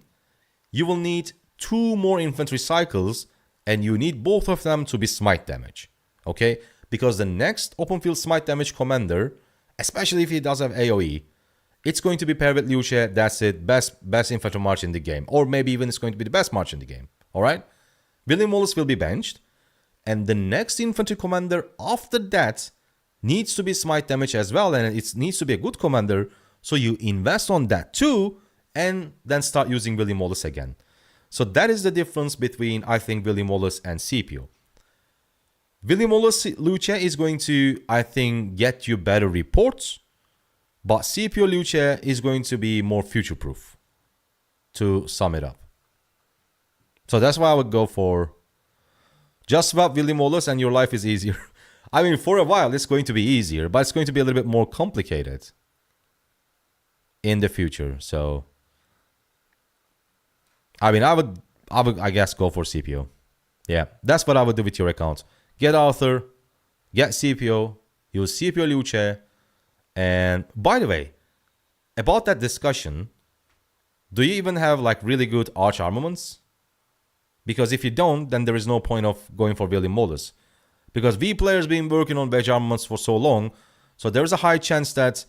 you will need 2 more infantry cycles, and you need both of them to be smite damage. Okay? Because the next open field smite damage commander, especially if he does have AoE, it's going to be paired with Luce. That's it. Best infantry march in the game. Or maybe even it's going to be the best march in the game. All right? William Wallace will be benched. And the next infantry commander after that needs to be smite damage as well. And it needs to be a good commander. So you invest on that too. And then start using William Wallace again. So that is the difference between, I think, William Wallace and Scipio. William Wallace Luce is going to, I think, get you better reports. But Scipio Luce is going to be more future-proof, to sum it up. So that's why I would go for just swap William Wallace and your life is easier. I mean, for a while it's going to be easier, but it's going to be a little bit more complicated in the future. So, I mean, I would, I guess, go for Scipio. Yeah, that's what I would do with your account. Get Arthur, get Scipio, use Scipio Luce. And by the way, about that discussion, do you even have like really good arch armaments? Because if you don't, then there is no point of going for William Wallace. Because V players been working on wedge armaments for so long, so there's a high chance that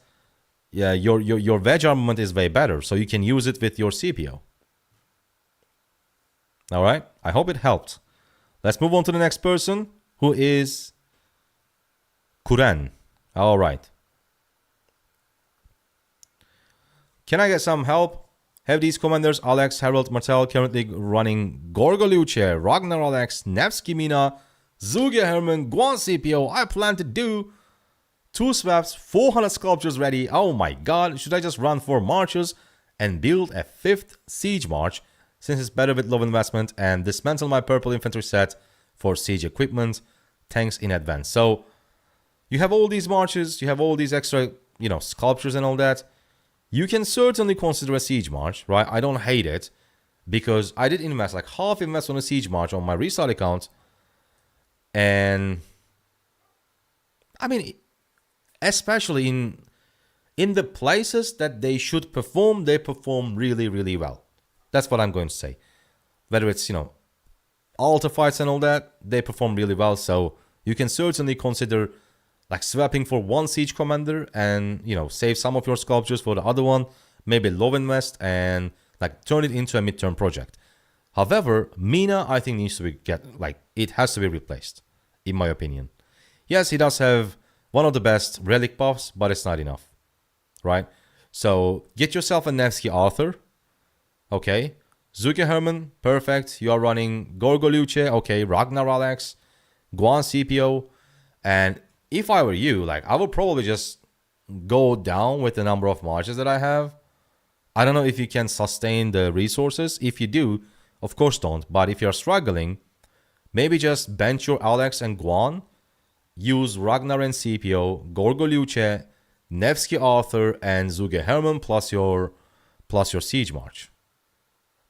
your wedge armament is way better, so you can use it with your Scipio. Alright, I hope it helped. Let's move on to the next person, who is Kuren. Alright. Can I get some help? Have these commanders Alex, Harold, Martel currently running Gorgo Luce, Ragnar Alex, Nevsky Mina, Zuge Herman, Guan Scipio. I plan to do 2 swaps, 400 sculptures ready. Oh my god, should I just run 4 marches and build a 5th siege march since it's better with low investment, and dismantle my purple infantry set for siege equipment? Thanks in advance. So you have all these marches, you have all these extra, sculptures and all that. You can certainly consider a siege march, right? I don't hate it because I did invest, like half invest on a siege march on my restart account. And I mean, especially in the places that they should perform, they perform really, really well. That's what I'm going to say. Whether it's, altar fights and all that, they perform really well. So you can certainly consider like swapping for one siege commander and, save some of your sculptures for the other one, maybe low invest and like turn it into a midterm project. However, Mina, I think, needs to be it has to be replaced, in my opinion. Yes, he does have one of the best relic buffs, but it's not enough, right? So get yourself a Nevsky Arthur, okay? Zuge Herman, perfect. You are running Gorgo Luce, okay? Ragnar Alex, Guan Scipio, and if I were you, I would probably just go down with the number of marches that I have. I don't know if you can sustain the resources. If you do, of course don't. But if you're struggling, maybe just bench your Alex and Guan. Use Ragnar and Scipio, Gorgo Luce, Nevsky Arthur, and Zuge Herman plus your siege march.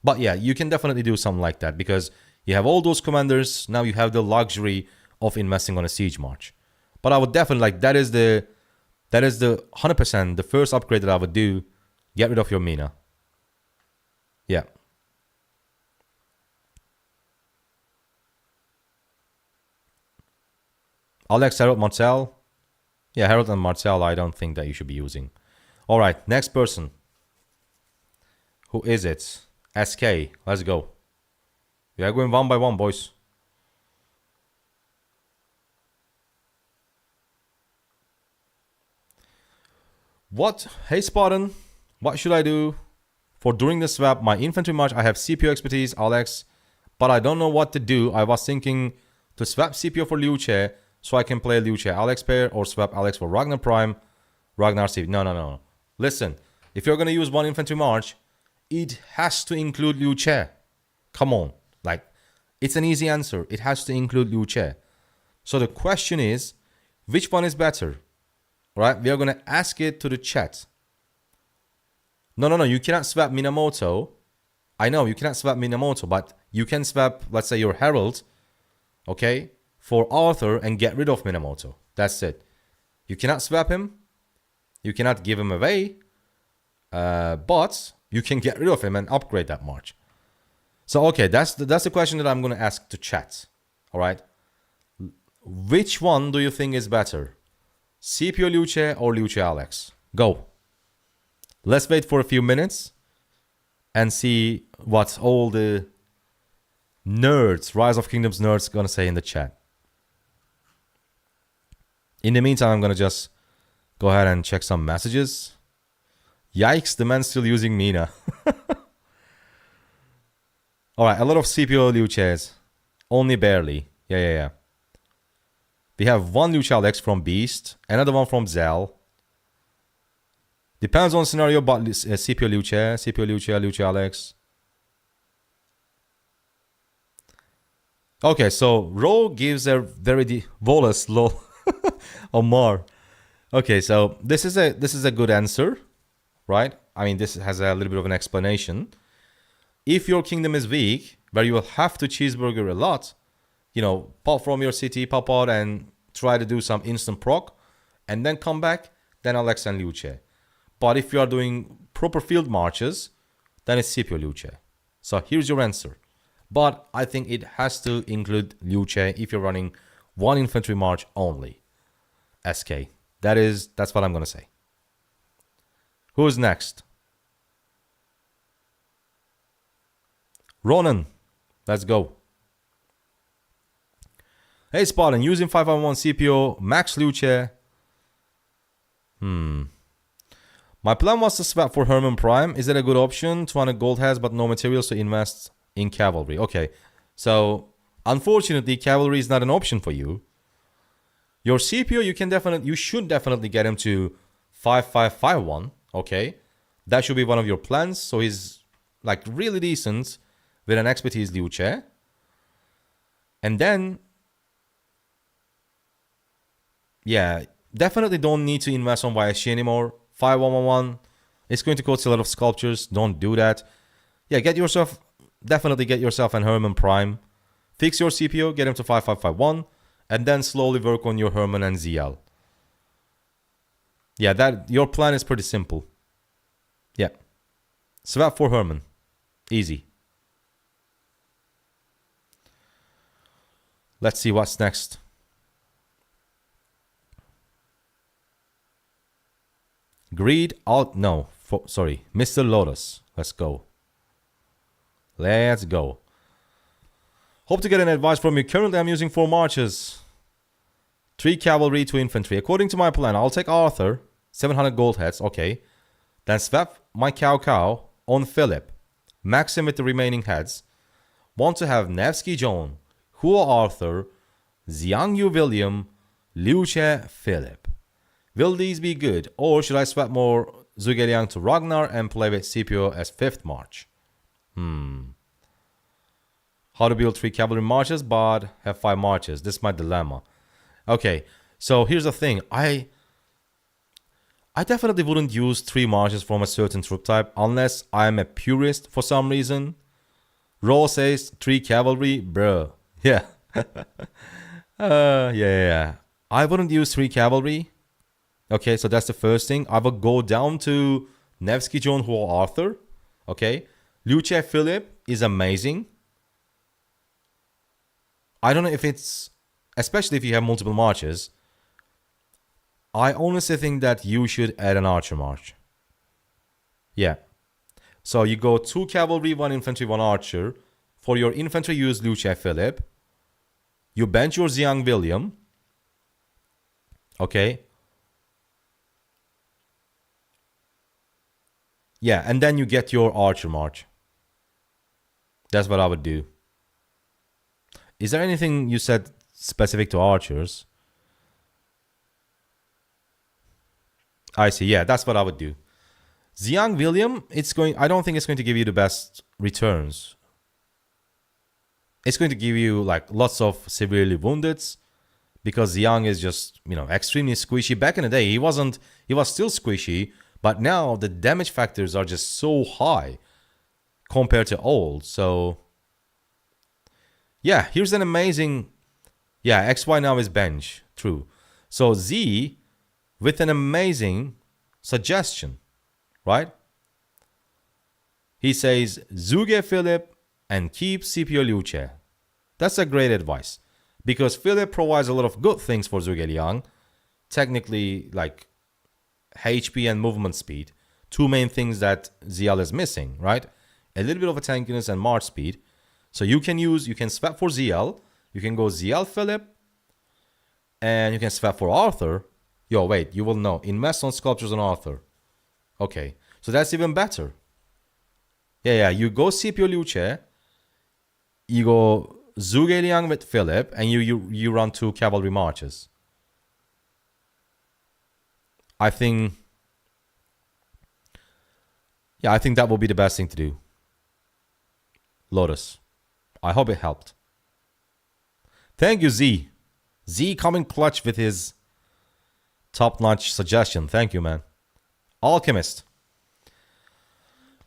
But yeah, you can definitely do something like that because you have all those commanders. Now you have the luxury of investing on a siege march. But I would definitely, that is the 100%, the first upgrade that I would do. Get rid of your Mina. Yeah. Alex, Harold, Marcel. Yeah, Harold and Marcel, I don't think that you should be using. Alright, next person. Who is it? SK. Let's go. We are going one by one, boys. What? Hey Spartan, what should I do for during the swap? My infantry march, I have Scipio expertise, Alex, but I don't know what to do. I was thinking to swap Scipio for Luce so I can play Luce Alex pair, or swap Alex for Ragnar Prime, Ragnar Scipio. No. Listen, if you're going to use one infantry march, it has to include Luce. Come on. It's an easy answer. It has to include Luce. So the question is, which one is better? Right? We are going to ask it to the chat. No. You cannot swap Minamoto. I know you cannot swap Minamoto, but you can swap, let's say, your Herald, okay, for Arthur and get rid of Minamoto. That's it. You cannot swap him. You cannot give him away. But you can get rid of him and upgrade that march. So, okay, that's the question that I'm going to ask to chat. All right? Which one do you think is better? Scipio Luce or Luce Alex? Go. Let's wait for a few minutes and see what all the nerds, Rise of Kingdoms nerds, gonna say in the chat. In the meantime, I'm gonna just go ahead and check some messages. Yikes, the man's still using Mina. Alright, a lot of CPO Luches. Only barely. Yeah. We have one Lucha Alex from Beast, another one from Zell. Depends on scenario, but CPO Lucha Alex. Okay, so Ro gives a very Wallace lol. Omar. Okay, so this is a good answer, right? I mean, this has a little bit of an explanation. If your kingdom is weak, where you will have to cheeseburger a lot, you know, pop from your city, pop out and try to do some instant proc, and then come back, then Alex and Luce. But if you are doing proper field marches, then it's CPO Luce. So here's your answer. But I think it has to include Luce if you're running one infantry march only. SK. That's what I'm gonna say. Who's next? Ronan. Let's go. Hey Spartan, using 551 CPO, max Luce. My plan was to swap for Herman Prime. Is it a good option? 200 gold has but no materials to invest in Cavalry. Okay, so unfortunately Cavalry is not an option for you. Your CPO, you should definitely get him to 5551. Okay, that should be one of your plans. So he's like really decent with an expertise Luce. And then, yeah, definitely don't need to invest on YSG anymore. 5111, it's going to cost a lot of sculptures. Don't do that. Yeah, definitely get yourself an Herman Prime. Fix your CPO, get him to 5551, and then slowly work on your Herman and ZL. Yeah, your plan is pretty simple. Yeah. Swap for Herman. Easy. Let's see what's next. Greed out. No, sorry. Mr. Lotus. Let's go. Let's go. Hope to get an advice from you. Currently, I'm using 4 marches. 3 cavalry, 2 infantry. According to my plan, I'll take Arthur. 700 gold heads. Okay. Then swap my cow on Philip. Max him with the remaining heads. Want to have Nevsky John, Huo Arthur, Xiang Yu William, Luce Philip. Will these be good? Or should I swap more Zhuge to Ragnar and play with CPO as 5th march? How to build 3 cavalry marches but have 5 marches. This is my dilemma. Okay, so here's the thing. I definitely wouldn't use 3 marches from a certain troop type unless I'm a purist for some reason. Raw says 3 cavalry, bruh. Yeah. Yeah. I wouldn't use 3 cavalry. Okay, so that's the first thing. I would go down to Nevsky John Huo Arthur. Okay. Luce Philip is amazing. I don't know if it's, especially if you have multiple marches, I honestly think that you should add an archer march. Yeah. So you go 2 cavalry, 1 infantry, 1 archer. For your infantry, use Luce Philip. You bench your Xiang William. Okay. Yeah, and then you get your archer march. That's what I would do. Is there anything you said specific to archers? I see. Yeah, that's what I would do. Xiang William, I don't think it's going to give you the best returns. It's going to give you like lots of severely woundeds because Xiang is just, extremely squishy. Back in the day, he was still squishy, but now the damage factors are just so high compared to old. So yeah, here's an amazing, XY now is bench. True. So Z with an amazing suggestion, right? He says Zhuge Philip and keep CPO Luce. That's a great advice because Philip provides a lot of good things for Zhuge Liang. Technically, like HP and movement speed. two main things that ZL is missing, right? A little bit of a tankiness and march speed. So you can swap for ZL. You can go ZL Philip. And you can swap for Arthur. Yo, wait, you will know. Invest on sculptures on Arthur. Okay, so that's even better. Yeah, you go Scipio Luce. You go Zhuge Liang with Philip. And you run 2 cavalry marches. I think that will be the best thing to do. Lotus. I hope it helped. Thank you, Z. Z coming clutch with his top-notch suggestion. Thank you, man. Alchemist.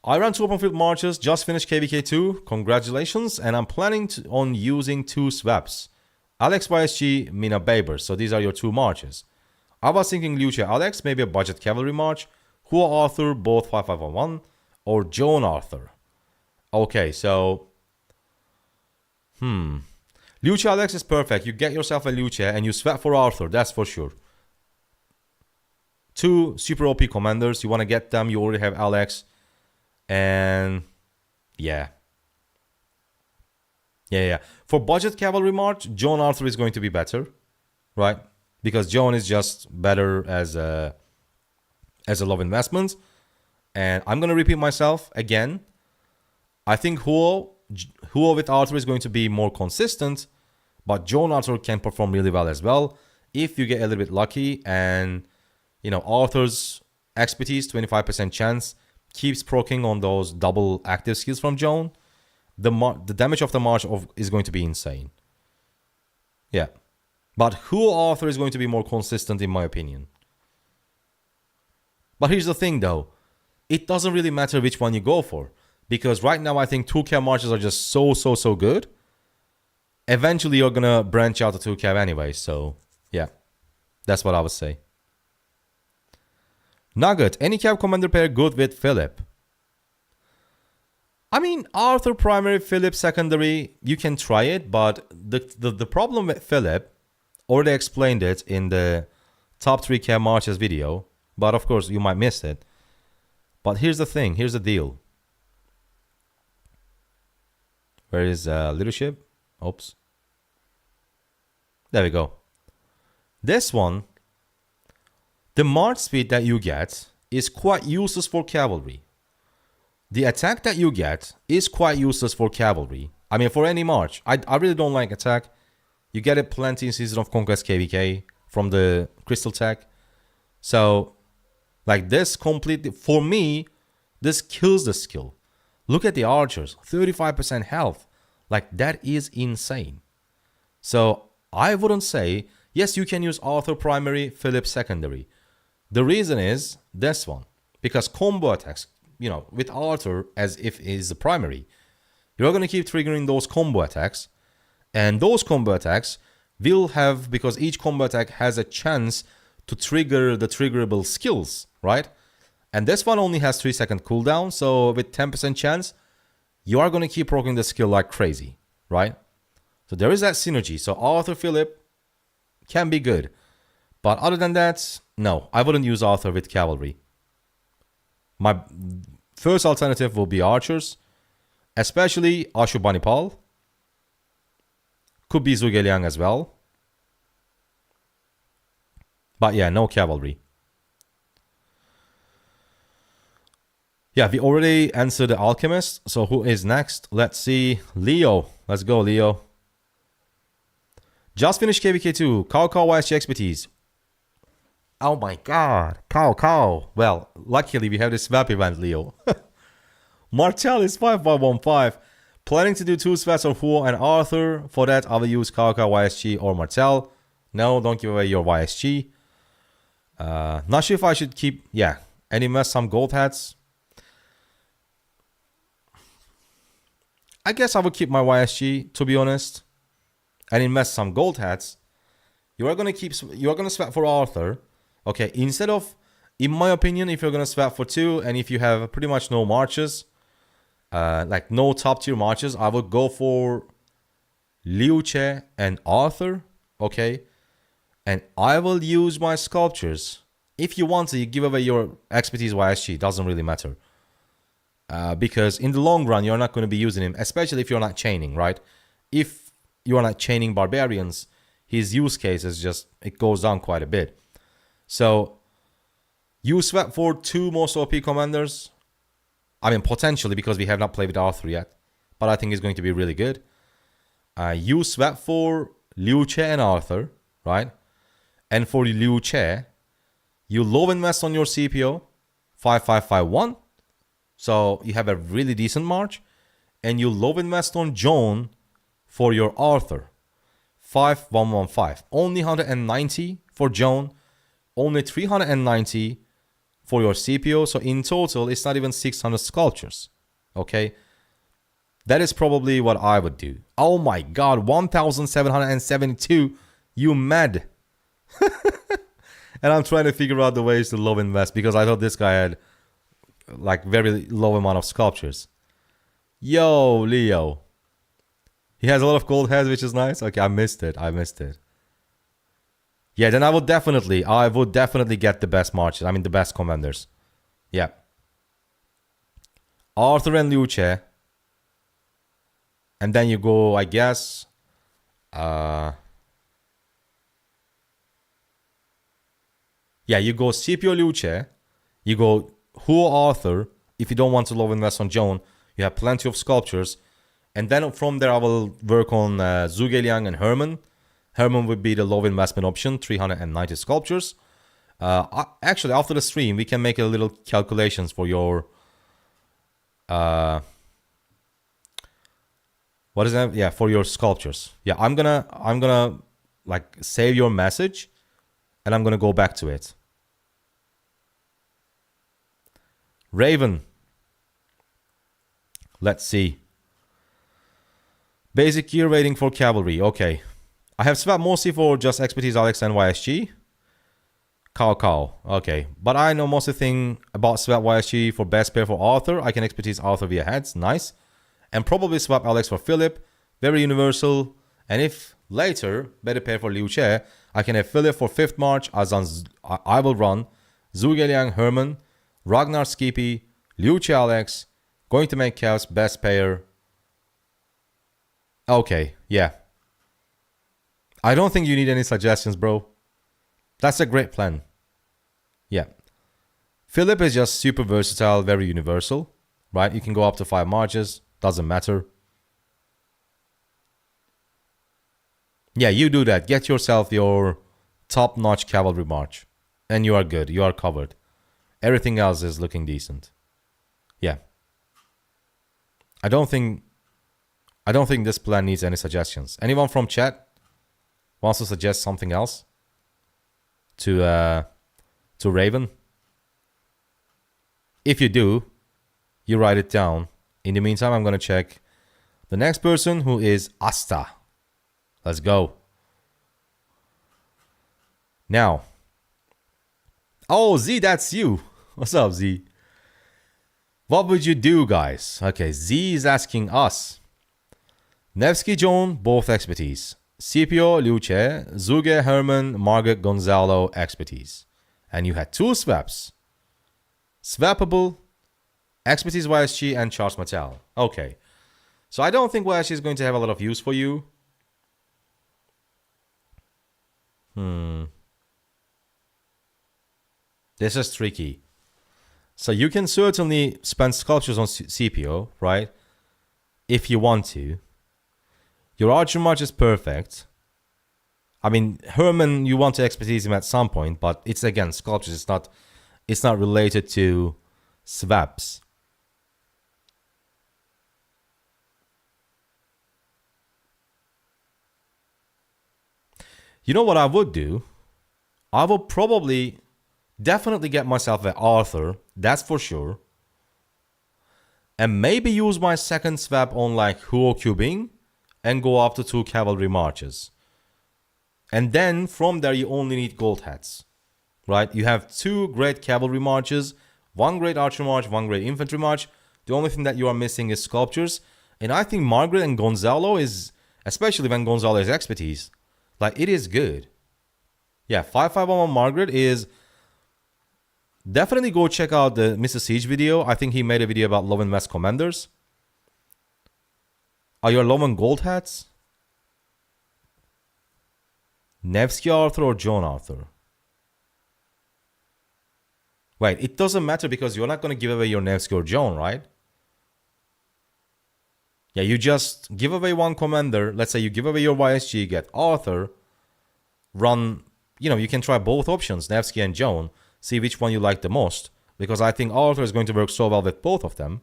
I ran 2 open field marches, just finished KVK 2. Congratulations. And I'm planning on using 2 swaps. Alex YSG, Mina Baber. So these are your 2 marches. I was thinking Luce Alex, maybe a budget cavalry march. Hua Arthur, both 5511. Or Joan Arthur. Okay, so... Luce Alex is perfect. You get yourself a Luce and you swap for Arthur. That's for sure. 2 super OP commanders. You want to get them. You already have Alex. And... Yeah. For budget cavalry march, Joan Arthur is going to be better. Right? Because Joan is just better as a love investment. And I'm going to repeat myself again. I think Hua with Arthur is going to be more consistent. But Joan Arthur can perform really well as well. If you get a little bit lucky and, Arthur's expertise, 25% chance, keeps proccing on those double active skills from Joan, the damage of the march is going to be insane. Yeah. But Hua Arthur is going to be more consistent in my opinion. But here's the thing though. It doesn't really matter which one you go for. Because right now I think 2 marches are just so good. Eventually you're going to branch out to 2 anyway. So yeah, that's what I would say. Nugget, any cav commander pair good with Philip? I mean, Arthur primary, Philip secondary, you can try it. But the problem with Philip, already explained it in the top 3 cav marches video. But of course you might miss it. But here's the thing, here's the deal. Where is leadership? Oops. There we go. This one, the march speed that you get is quite useless for cavalry. The attack that you get is quite useless for cavalry. I mean, for any march. I really don't like attack. You get it plenty in Season of Conquest KVK from the Crystal Tech. So, like this completely, for me, this kills the skill. Look at the archers, 35% health. Like, that is insane. So, I wouldn't say, yes, you can use Arthur primary, Philip secondary. The reason is this one. Because combo attacks, with Arthur as if he's the primary, you're going to keep triggering those combo attacks. And those combo attacks will have, because each combo attack has a chance to trigger the triggerable skills, right? And this one only has 3-second cooldown, so with 10% chance, you are going to keep rocking the skill like crazy, right? So there is that synergy. So Arthur Philip can be good. But other than that, no, I wouldn't use Arthur with cavalry. My first alternative will be archers, especially Ashurbanipal. Could be Zhuge Liang as well. But yeah, no cavalry. Yeah, we already answered the alchemist. So who is next? Let's see. Leo. Let's go, Leo. Just finished KVK 2. Cow YSG expertise. Oh my god. Cow. Well, luckily we have this swap event, Leo. Martel is 5515. Planning to do 2 swaps of Hua and Arthur. For that, I will use Cow YSG or Martel. No, don't give away your YSG. Not sure if I should keep... Yeah. And invest some gold hats. I guess I would keep my YSG, to be honest. And invest some gold hats. You are going to swap for Arthur. Okay, instead of... In my opinion, if you're going to swap for 2 and if you have pretty much no marches... like no top tier marches, I would go for Liuche and Arthur. Okay. And I will use my sculptures if you want to, you give away your expertise YSG. It doesn't really matter. Because in the long run, you're not going to be using him, especially if you're not chaining, right? If you're not chaining barbarians, his use case is just, it goes down quite a bit. So you swap for 2 most OP commanders. I mean, potentially, because we have not played with Arthur yet. But I think it's going to be really good. You swap for Liu Che and Arthur, right? And for Liu Che, you low invest on your CPO, 5551. So you have a really decent march. And you low invest on Joan for your Arthur, 5115. Only 190 for Joan, only 390 for your CPO. So in total, it's not even 600 sculptures. Okay? That is probably what I would do. Oh my god, 1,772. You mad. And I'm trying to figure out the ways to low invest because I thought this guy had like very low amount of sculptures. Yo, Leo. He has a lot of gold heads, which is nice. Okay, I missed it. Yeah, then I would definitely get the best marches. I mean, the best commanders. Yeah. Arthur and Liu Che. And then you go, I guess, yeah, you go CPO Liu Che, you go Huo Arthur. If you don't want to low invest on Joan, you have plenty of sculptures. And then from there, I will work on Zhuge Liang and Herman. Herman would be the low investment option, 390 sculptures. Actually, after the stream, we can make a little calculations for your... what is that? Yeah, for your sculptures. Yeah, I'm gonna like save your message and I'm gonna go back to it. Raven. Let's see. Basic gear rating for cavalry. Okay. I have swapped mostly for just expertise Alex and YSG. Cow. Okay. But I know most of the thing about swap YSG for best pair for Arthur. I can expertise Arthur via heads. Nice. And probably swap Alex for Philip. Very universal. And if later, better pair for Liu Che, I can have Philip for 5th March. As I will run Zhuge Liang, Herman, Ragnar Skippy, Liu Che Alex. Going to make chaos best pair. Okay, yeah. I don't think you need any suggestions, bro. That's a great plan. Yeah. Philip is just super versatile, very universal. Right? You can go up to 5 marches. Doesn't matter. Yeah, you do that. Get yourself your top-notch cavalry march. And you are good. You are covered. Everything else is looking decent. Yeah. I don't think this plan needs any suggestions. Anyone from chat wants to suggest something else to Raven? If you do, you write it down. In the meantime, I'm going to check the next person, who is Asta. Let's go. Now. Oh, Z, that's you. What's up, Z? What would you do, guys? Okay, Z is asking us. Nevsky Joan, both expertise. CPO, Liu Che, Zhuge, Herman, Margaret, Gonzalo, expertise. And you had 2 swaps. Swappable, expertise YSG, and Charles Mattel. Okay. So I don't think YSG is going to have a lot of use for you. This is tricky. So you can certainly spend sculptures on CPO, right? If you want to. Your Archer March is perfect. I mean, Herman, you want to expertise him at some point, but it's again sculptures. It's not related to swaps. You know what I would do? I would probably definitely get myself an Arthur. That's for sure. And maybe use my second swap on like Huo Cubing and go up to 2 cavalry marches. And then from there, you only need gold hats. Right? You have 2 great cavalry marches, 1 great archer march, 1 great infantry march. The only thing that you are missing is sculptures. And I think Margaret and Gonzalo is, especially when Gonzalo is expertise, like it is good. Yeah, 5511 Margaret is definitely go check out the Mr. Siege video. I think he made a video about low and West commanders. Are you low on gold hats? Nevsky Arthur or John Arthur? Wait, it doesn't matter because you're not going to give away your Nevsky or John, right? Yeah, you just give away one commander. Let's say you give away your YSG, get Arthur, run, you can try both options, Nevsky and Joan, see which one you like the most. Because I think Arthur is going to work so well with both of them.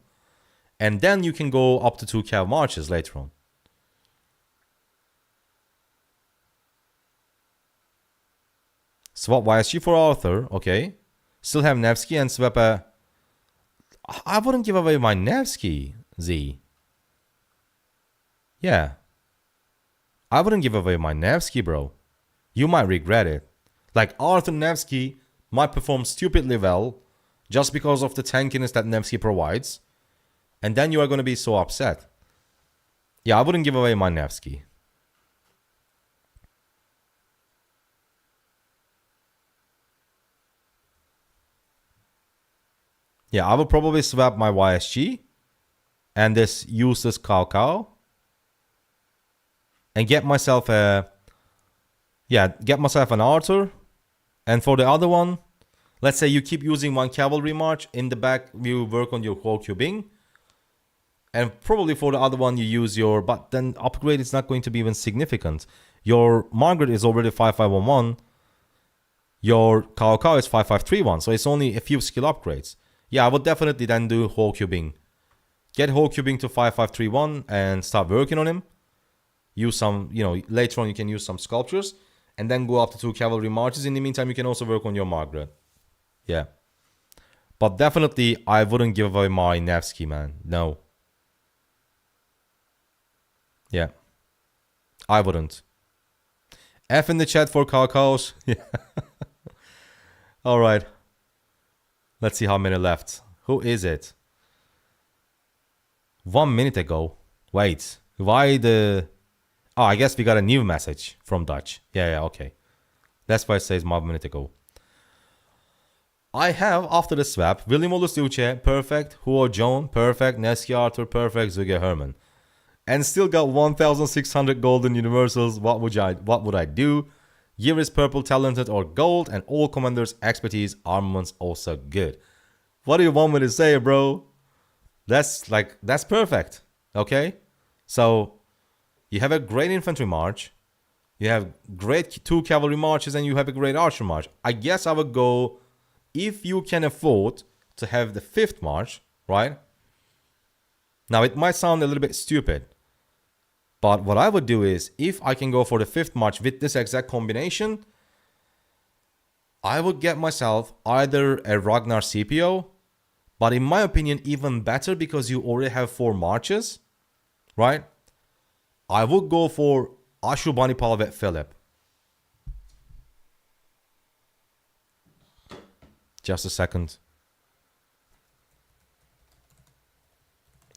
And then you can go up to 2 cav marches later on. Swap YSG for Arthur, okay. Still have Nevsky and swap a... I wouldn't give away my Nevsky, Z. Yeah. I wouldn't give away my Nevsky, bro. You might regret it. Like, Arthur Nevsky might perform stupidly well just because of the tankiness that Nevsky provides. And then you are going to be so upset. Yeah, I wouldn't give away my Nevsky. Yeah, I would probably swap my YSG and this useless Cow and get myself a... Yeah, get myself an Arthur. And for the other one, let's say you keep using one cavalry march. In the back, you work on your whole cubing. And probably for the other one, you use your... But then upgrade is not going to be even significant. Your Margaret is already 5511. Your Cow is 5531. So it's only a few skill upgrades. Yeah, I would definitely then do whole cubing. Get whole cubing to 5531 and start working on him. Use some, later on you can use some sculptures. And then go up to 2 cavalry marches. In the meantime, you can also work on your Margaret. Yeah. But definitely, I wouldn't give away my Nevsky, man. No. Yeah. I wouldn't. F in the chat for Cows. Yeah. Alright. Let's see how many left. Who is it? 1 minute ago. Wait. Why the... Oh, I guess we got a new message from Dutch. Yeah, okay. That's why it says 1 minute ago. I have, after the swap, William Olusuche, perfect. Huo Joan, perfect. Nevsky Arthur, perfect. Zuge Herman. And still got 1,600 golden universals. What would I do? Year is purple, talented, or gold. And all commanders' expertise, armaments also good. What do you want me to say, bro? That's perfect. Okay? So... You have a great infantry march. You have great 2 cavalry marches and you have a great archer march. I guess I would go, if you can afford to have the 5th march, right? Now it might sound a little bit stupid. But what I would do is, if I can go for the 5th march with this exact combination, I would get myself either a Ragnar CPO, but in my opinion even better because you already have 4 marches, right? I would go for Ashurbanipal with Philip. Just a second.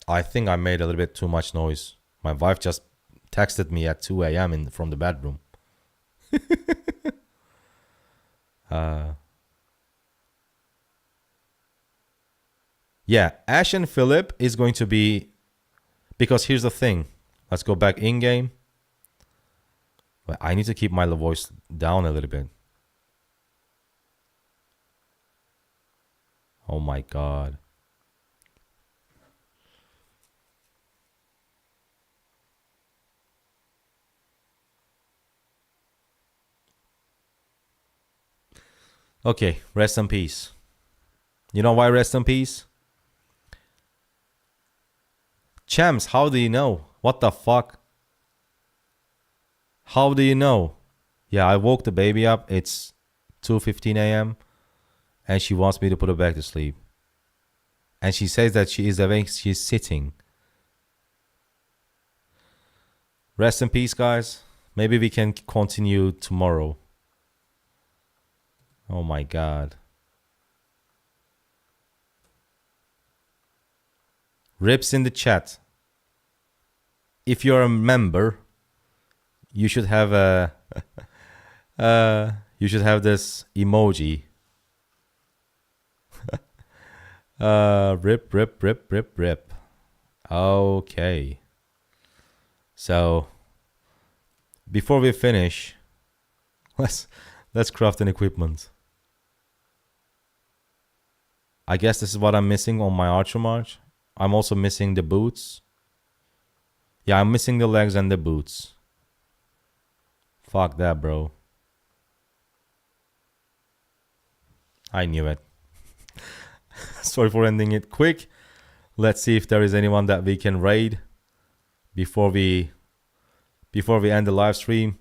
I think I made a little bit too much noise. My wife just texted me at 2 a.m. from the bedroom. Yeah, Ash and Philip is going to be... Because here's the thing. Let's go back in-game. But I need to keep my voice down a little bit. Oh my god. Okay, rest in peace. You know why rest in peace? Champs, how do you know? What the fuck? How do you know? Yeah, I woke the baby up. It's 2:15 a.m. and she wants me to put her back to sleep. And she says that she is awake. She's sitting. Rest in peace, guys. Maybe we can continue tomorrow. Oh my god. Rips in the chat. If you're a member, you should have a you should have this emoji. Rip. Okay. So before we finish, let's craft an equipment. I guess this is what I'm missing on my Archer March. I'm also missing the boots. Yeah, I'm missing the legs and the boots. Fuck that, bro. I knew it. Sorry for ending it quick. Let's see if there is anyone that we can raid before we end the live stream.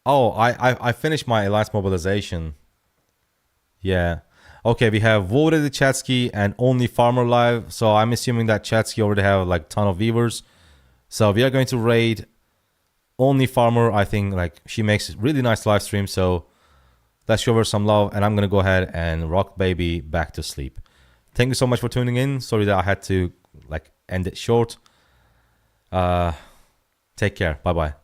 Oh, I finished my Alliance mobilization. Yeah. Okay, we have voted the Chatsky and only Farmer live. So I'm assuming that Chatsky already have like ton of viewers. So we are going to raid only Farmer. I think like she makes really nice live streams. So let's show her some love. And I'm going to go ahead and rock baby back to sleep. Thank you so much for tuning in. Sorry that I had to like end it short. Take care. Bye-bye.